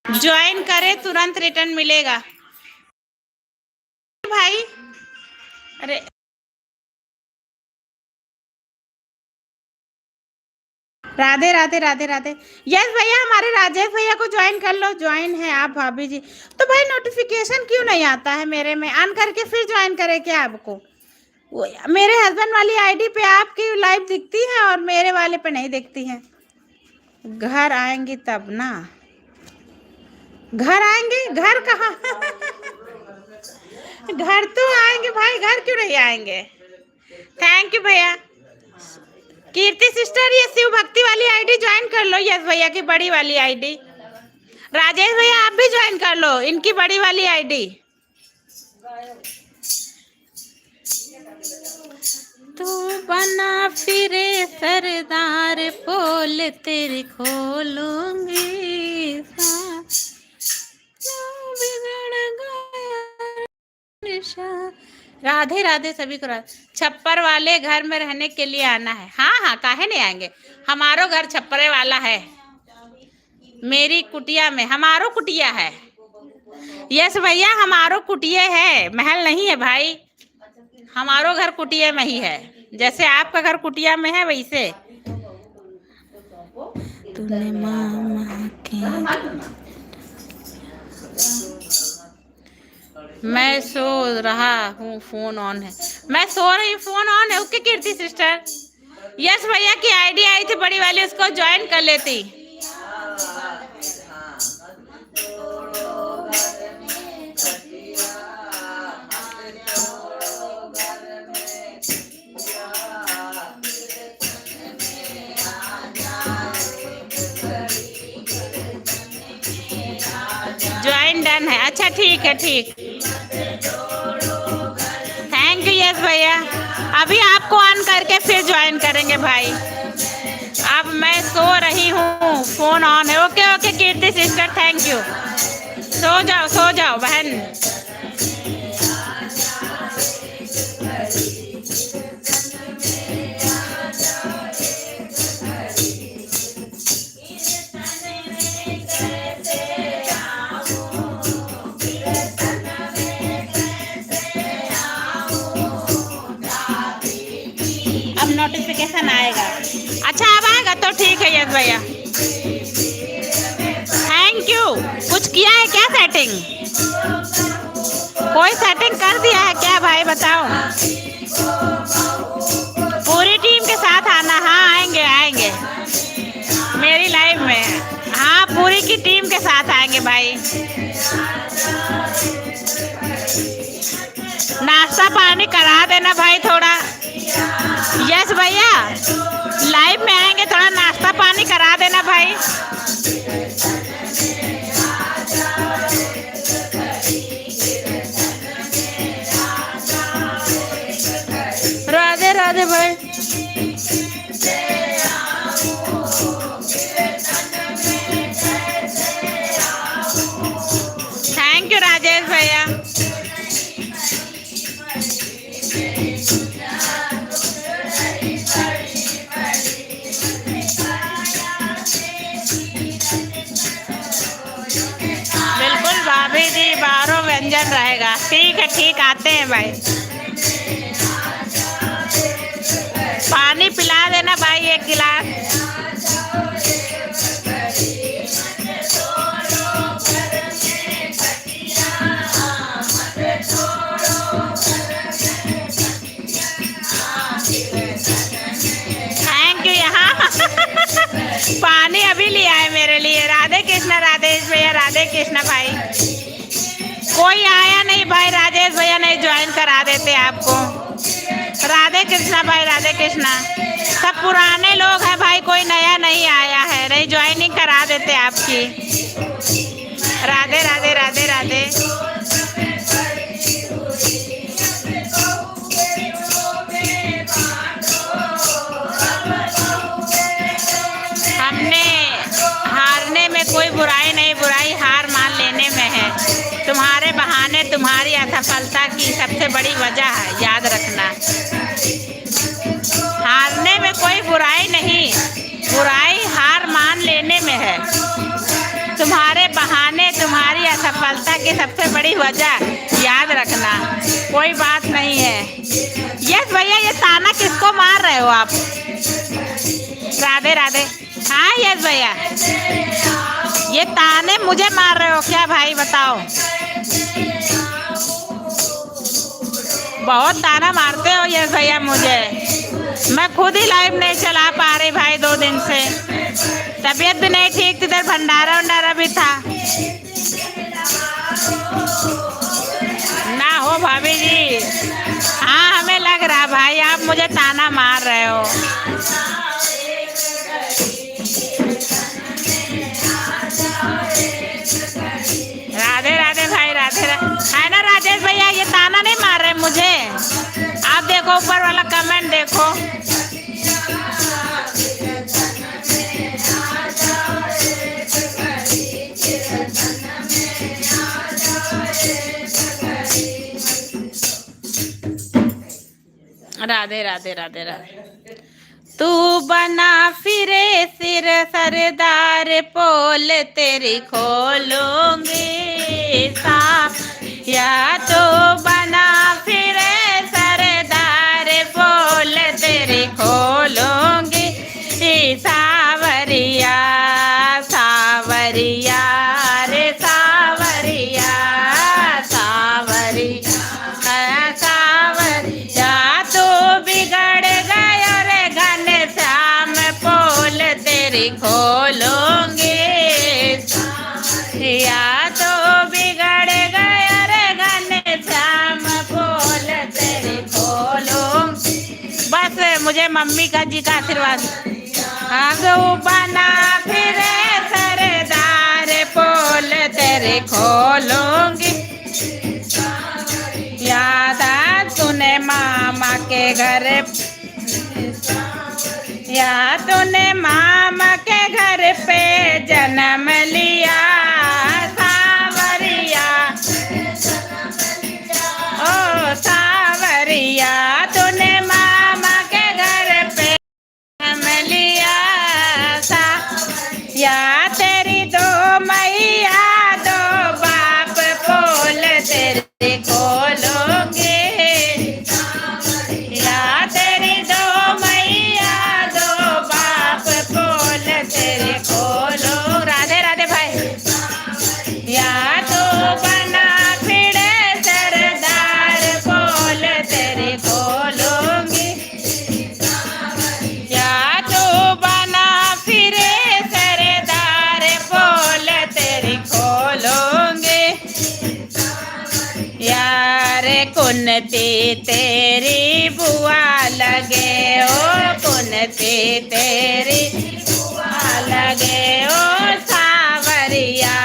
ज्वाइन करें तुरंत रिटर्न मिलेगा भाई। अरे राधे राधे, राधे राधे। यस भैया हमारे राजेश भैया को ज्वाइन कर लो। ज्वाइन है आप भाभी जी? तो भाई नोटिफिकेशन क्यों नहीं आता है मेरे में? ऑन करके फिर ज्वाइन करें क्या आपको? मेरे हस्बैंड वाली आईडी पे आपकी लाइव दिखती है और मेरे वाले पे नहीं दिखती है। घर आएंगी तब ना। घर आएंगे? घर कहाँ? घर तो आएंगे भाई, घर क्यों नहीं आएंगे? थैंक यू भैया। कीर्ति सिस्टर ये शिव भक्ति वाली आईडी ज्वाइन कर लो। यस भैया की बड़ी वाली आईडी। राजेश भैया आप भी ज्वाइन कर लो इनकी बड़ी वाली आईडी। तू बना फिरे सरदार पोल तेरी खोलूंगी। राधे राधे सभी को। छप्पर वाले घर में रहने के लिए आना है। हाँ हाँ काहे नहीं आएंगे, हमारो घर छप्परे वाला है। मेरी कुटिया में हमारो कुटिया है। यस भैया हमारो कुटिया है, महल नहीं है भाई। हमारो घर कुटिया में ही है, जैसे आपका घर कुटिया में है वैसे। तूने मामा के मैं सो रहा हूँ, फोन ऑन है। मैं सो रही हूँ, फोन ऑन है। Okay Kirti sister. यस भैया की आईडी आई थी बड़ी वाली, उसको ज्वाइन कर लेती। ज्वाइन डन है। अच्छा ठीक है, ठीक। यस भैया, अभी आपको ऑन करके फिर ज्वाइन करेंगे भाई। अब मैं सो रही हूँ, फोन ऑन है। Okay okay Kirti sister, thank you. सो जाओ बहन। अब नोटिफिकेशन आएगा। अच्छा अब आएगा तो ठीक है यस भैया, थैंक यू। कुछ किया है क्या सेटिंग? कोई सेटिंग कर दिया है क्या भाई बताओ? पूरी टीम के साथ आना। हाँ आएंगे आएंगे मेरी लाइव में। हाँ पूरी की टीम के साथ आएंगे भाई। नाश्ता पानी करा देना भाई थोड़ा। यस भैया, लाइव में आएंगे, थोड़ा नाश्ता पानी करा देना भाई। राधे राधे भाई। थैंक यू राजेश भैया। बिल्कुल भाभी जी, 12 व्यंजन रहेगा। ठीक है ठीक, आते हैं भाई। पानी पिला देना भाई 1 गिलास। Thank you. यहाँ पानी अभी लिया है मेरे लिए। राधे कृष्णा राधेश भैया, राधे कृष्णा भाई। कोई आया नहीं भाई, राजेश भैया नहीं ज्वाइन करा देते आपको। राधे कृष्णा भाई, राधे कृष्णा। सब पुराने लोग हैं भाई, कोई नया नहीं आया है, नहीं ज्वाइनिंग करा देते आपकी। राधे राधे राधे राधे। हमने हारने में कोई बुराई नहीं, बुराई हार मान लेने में है। तुम्हारे बहाने तुम्हारी असफलता की सबसे बड़ी वजह है, याद रखना। हारने में कोई बुराई नहीं, बुराई हार मान लेने में है। तुम्हारे बहाने तुम्हारी असफलता की सबसे बड़ी वजह, याद रखना। कोई बात नहीं है। यस भैया, ये ताना किसको मार रहे हो आप? राधे राधे। हाँ यस भैया, ये ताने मुझे मार रहे हो क्या भाई बताओ? बहुत ताना मारते हो यस भैया मुझे। मैं खुद ही लाइव नहीं चला पा रही भाई 2 दिन से। तबीयत भी नहीं ठीक थी, इधर भंडारा वंडारा भी था ना हो भाभी जी। हाँ हमें लग रहा भाई आप मुझे ताना मार रहे हो। राधे राधे भाई, राधे राधे। है ना राजेश भैया, ये ताना नहीं मार रहे मुझे। आप देखो ऊपर वाला कमेंट देखो। राधे राधे राधे राधे। तू बना फिरे सिर सरदार, पोल तेरी खोलूंगी साफ। या तो बना फिरे सरदार, पोल तेरी खोलूंगी सावरिया सावरिया रे सावरिया सावरिया सावरिया। तू बिगड़ गया रे घनश्याम, पोल तेरी खोलूंगी। या तो बिगड़ गया रे घनश्याम, पोल तेरी खोलूंगी। बस मुझे मम्मी का जी का आशीर्वाद। आगू बना फिरे सरदार, पोल तेरे खोलूंगी। याद तूने तूने मामा के घर या तूने मामा के घर पे जन्म लिया सावरिया ओ सावरिया तूने मामा के घर पे जन्म लिया सा या तेरी दो मैया दो बाप बोल तेरे खोलोगे या तेरी दो मैया दो बाप बोल तेरे खोलो राधे राधे भाई या तो बना फिरे सरदार बोल तेरे खोलोगे या तो बना फिरे सरदार बोल तेरे खोलोगे यार कुन्ती तेरी बुआ लगे ओ कुन्ती तेरी बुआ लगे ओ सावरिया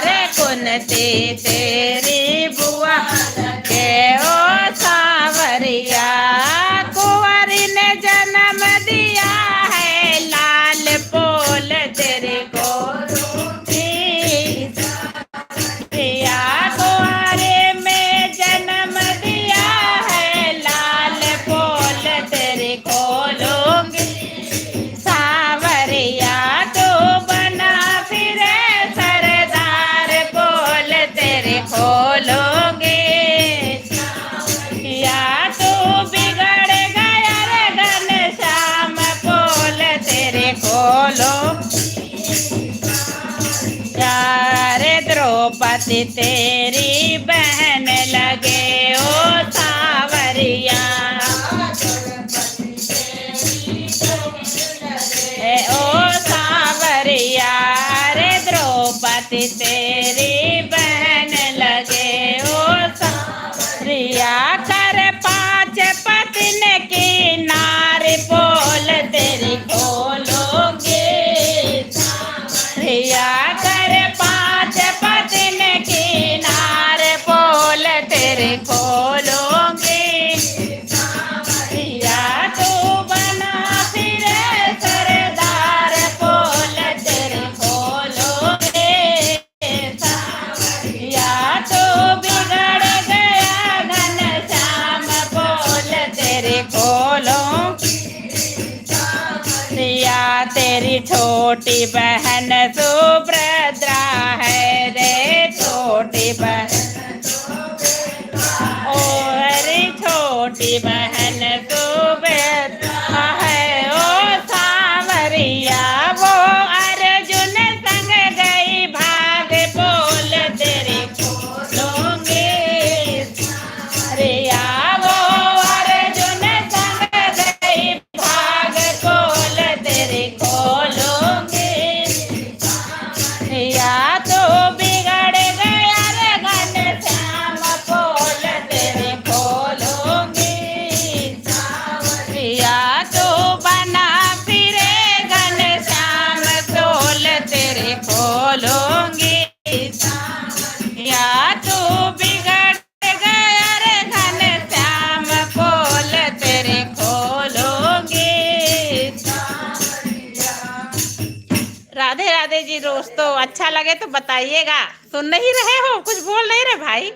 रे कुन्ती तेरी बुआ लगे ओ सावरिया कुंवरी ने जन्म दिया है लाल पोल तेरे को या कुंवरे में जन्म दिया है लाल पोल तेरे खोलोगे सावरिया तो बना फिरे सरदार बोल तेरे खोलोगे या तो बिगड़ गया रे घनश्याम बोल तेरे खोलो यार द्रौपदी तेरी बहन लगे ओ सावरिया ओ सावरिया रे द्रौपदी तेरी बहन लगे ओ सावरिया कर पांच पतिन की नारी बोल तेरी खोलोगे या कर पांच पतिन की नार बोल तेरे खोलोगे या तू बना फिरे सरदार बोल तेरे खोलोगे या तू बिगड़ गया घनश्याम बोल तेरे खोलो या तेरी छोटी बहन सुभद्रा है रे छोटी बहन ओ रे छोटी बहन सुभद्रा है ओ सावरिया वो अर्जुन संग गई भाग बोल तेरे खोलोगे रिया वो अर्जुन संग गई भाग बोल तेरे खोलोगे या तो बिगड़ गया रे घनश्याम बोल तेरे खोलोगे या तो बना फिरे घनश्याम बोल तेरे खोलोगे या तो बिगड़ गया रे घनश्याम बोल तेरे खोलोगे राधे राधे जी दोस्तों अच्छा लगे तो बताइएगा सुन नहीं रहे हो कुछ बोल नहीं रहे भाई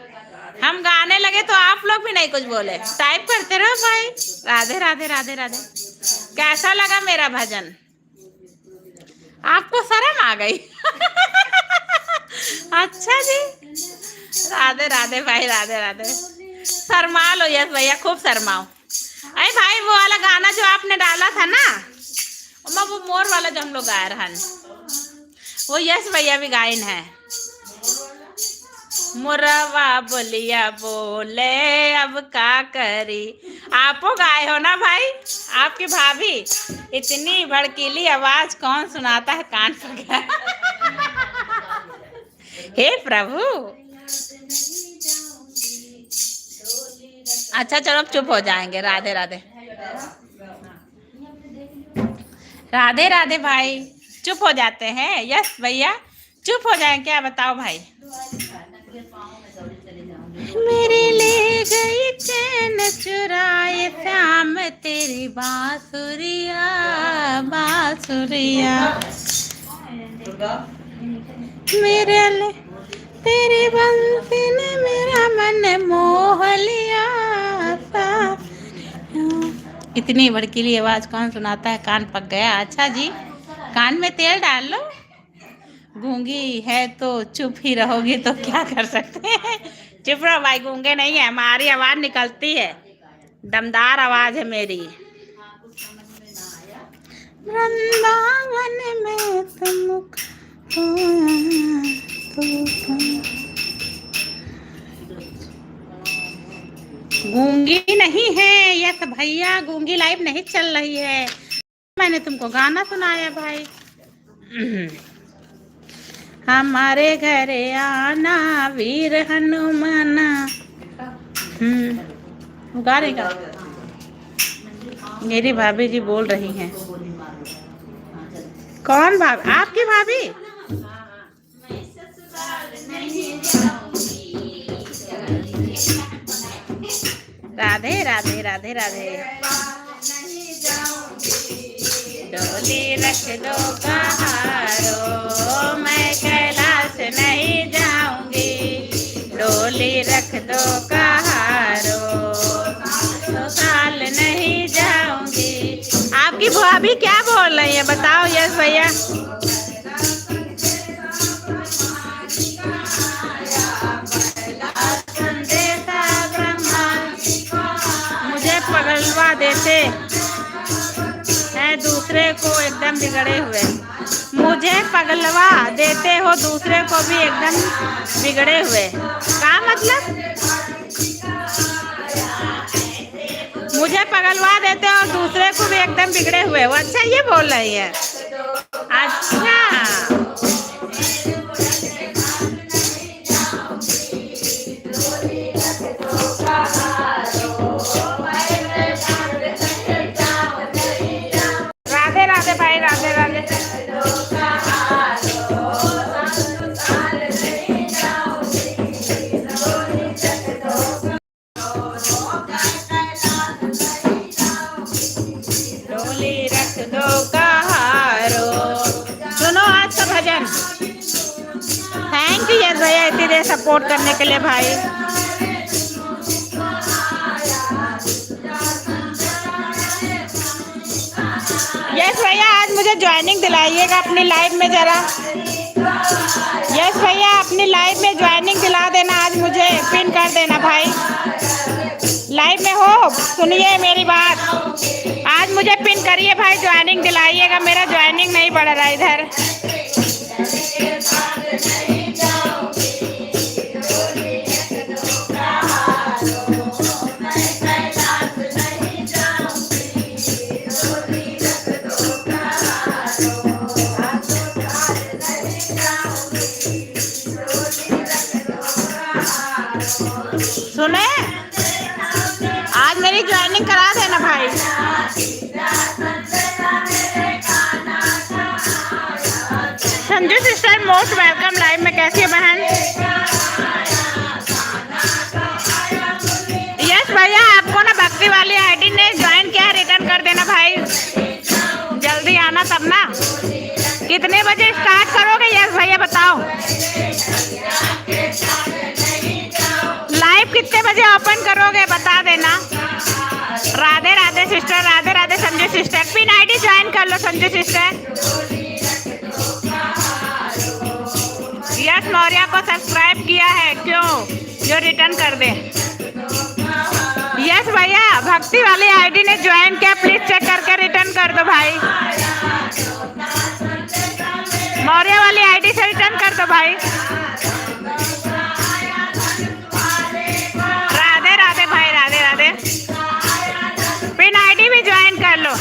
हम गाने लगे तो आप लोग भी नहीं कुछ बोले टाइप करते रहो भाई राधे राधे राधे राधे कैसा लगा मेरा भजन आपको शर्म आ गई अच्छा जी राधे राधे भाई राधे राधे शर्मा लो यस भैया खूब शर्माओ अरे भाई वो वाला गाना जो आपने डाला था ना वो मोर वाला जो हम लोग गाए रहन वो यस भैया भी गायन है मुरवा बोलिया बोले अब का करी आपो गाए हो ना भाई आपकी भाभी इतनी भड़कीली आवाज कौन सुनाता है कान पर गया हे प्रभु अच्छा चलो अब चुप हो जाएंगे राधे राधे राधे राधे भाई चुप हो जाते हैं यस भैया चुप हो जाए क्या बताओ भाई मेरे लिए गई चैन चुराए श्याम तेरी बांसुरिया बांसुरिया मेरे लिए तेरी बंसी ने मेरा मन मोह लिया। इतनी भड़कीली आवाज कौन सुनाता है? कान पक गया। अच्छा जी, कान में तेल डाल लो। गूंगी है तो चुप ही रहोगी तो क्या कर सकते हैं। चुप रहो भाई, गूंगे नहीं है, हमारी आवाज निकलती है, दमदार आवाज है मेरी। वृंदावन में तुम गूंगी नहीं है यस भैया, गूंगी लाइव नहीं चल रही है। मैंने तुमको गाना सुनाया भाई। हमारे घरे आना वीर हनुमाना। गा रही का मेरी भाभी जी बोल रही हैं। कौन भाभी? आपकी भाभी? राधे राधे राधे राधे। डोली रख दो कहारो मैं कैलाश नहीं जाऊंगी। डोली रख दो कहारो तो साल नहीं जाऊंगी। आपकी भाभी क्या बोल रही है बताओ यस भैया। मुझे पगलवा देते हैं दूसरे को एकदम बिगड़े हुए। मुझे पगलवा देते हो दूसरे को भी एकदम बिगड़े हुए। क्या मतलब? मुझे पगलवा देते हो और दूसरे को भी एकदम बिगड़े हुए हो। अच्छा ये बोल रही है। अच्छा राधे राधे भाई, राधे राधे। डोली रख दो कहारो। सुनो आज का भजन। थैंक यू यस भैया इतनी देर सपोर्ट करने के लिए भाई। यस भैया आज मुझे ज्वाइनिंग दिलाइएगा अपनी लाइव में जरा। यस भैया अपनी लाइव में ज्वाइनिंग दिला देना आज मुझे, पिन कर देना भाई। लाइव में हो सुनिए मेरी बात, आज मुझे पिन करिए भाई, ज्वाइनिंग दिलाइएगा। मेरा ज्वाइनिंग नहीं बढ़ रहा इधर। सुने आज मेरी ज्वाइनिंग करा देना भाई। Sanju sister most welcome live में। कैसी है बहन? यस भैया आपको ना भक्ति वाली आईडी ने ज्वाइन किया, रिटर्न कर देना भाई। जल्दी आना तब ना। कितने बजे स्टार्ट करोगे यस भैया बताओ। लाइव कितने बजे ओपन करोगे बता देना। Radhe Radhe sister, Radhe Radhe Sanju sister. Pin ID join कर लो संजू सिस्टर। यस मौर्या को सब्सक्राइब किया है क्यों? जो रिटर्न कर दे। यस भैया भक्ति वाली आईडी ने ज्वाइन किया, प्लीज चेक करके रिटर्न कर दो भाई। मौर्या वाली आईडी से रिटर्न कर दो भाई। राधे राधे भाई, राधे राधे। पिन आईडी भी ज्वाइन कर लो।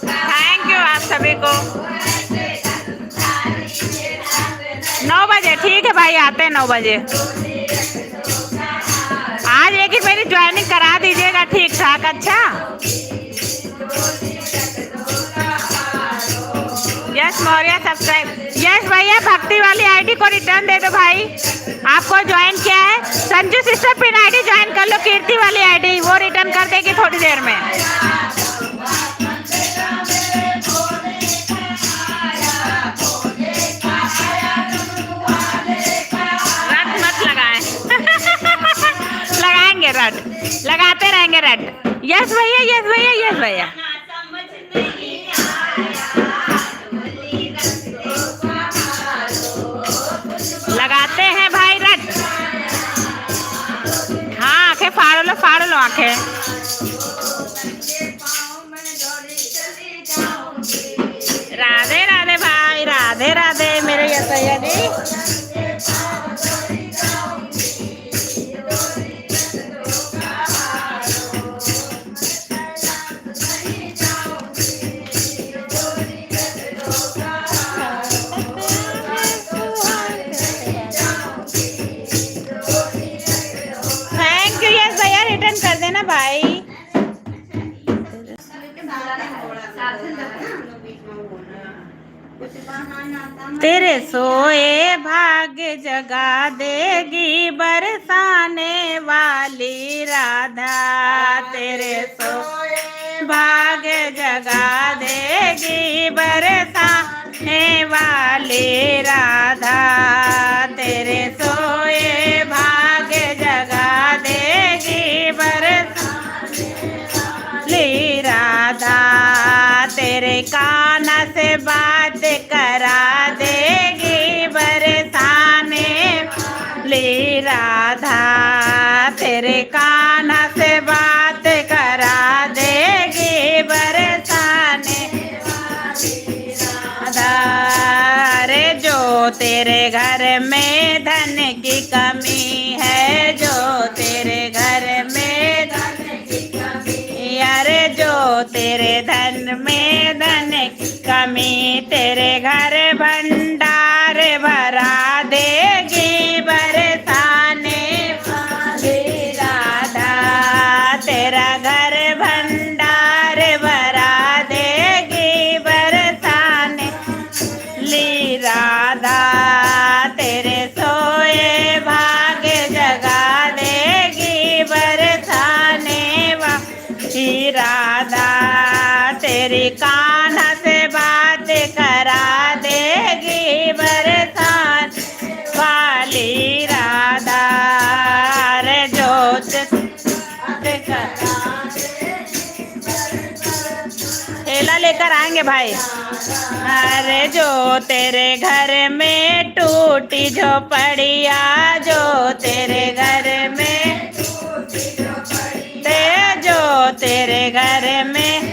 थैंक यू आप सभी को। 9 बजे ठीक है भाई, आते हैं 9 बजे। आज एक ही मेरी ज्वाइनिंग करा दीजिएगा ठीक ठाक। अच्छा यस मौर्य सब्सक्राइब। यस भैया, भक्ति वाली आईडी को रिटर्न दे दो भाई। आपको ज्वाइन किया है, Sanju sister pin ID join कर लो। कीर्ति वाली आईडी वो रिटर्न कर देगी थोड़ी देर में। रट मत लगाए लगाएंगे रट, लगाते रहेंगे रट। यस भैया, यस भैया, यस भैया। लगाते हैं भाई रट। हाँ, आंखें फाड़ लो आंखें। राधे राधे भाई, राधे राधे मेरे यसैया जी। थैंक यू यस भैया, रिटर्न कर देना भाई। तेरे सोए भाग्य जगा देगी बरसाने वाली राधा। तेरे सोए भाग्य जगा देगी बरसाने वाली राधा। तेरे सोए भाग्य जगा देगी बरसाने वाली राधा। तेरे कान से बात करा देगी बरसाने वाली राधा। तेरे कान से बात करा देगी बरसाने वाली राधा। अरे जो तेरे घर में धन की कमी है, जो तेरे घर में धन की कमी, अरे जो तेरे धन में धन की कमी, तेरे घर भंडार भरा देगी बरसाने वाली राधा। तेरा घर भंडार भरा देगी बरसाने वाली राधा। तेरे सोए भाग्य जगा देगी बरसाने वाली राधा। तेरी कान से बात करा देगी बरसान वाली राधा। अरे जोत ठेला लेकर आएंगे भाई। अरे जो तेरे घर में टूटी झोपड़िया, जो तेरे घर में, जो तेरे घर में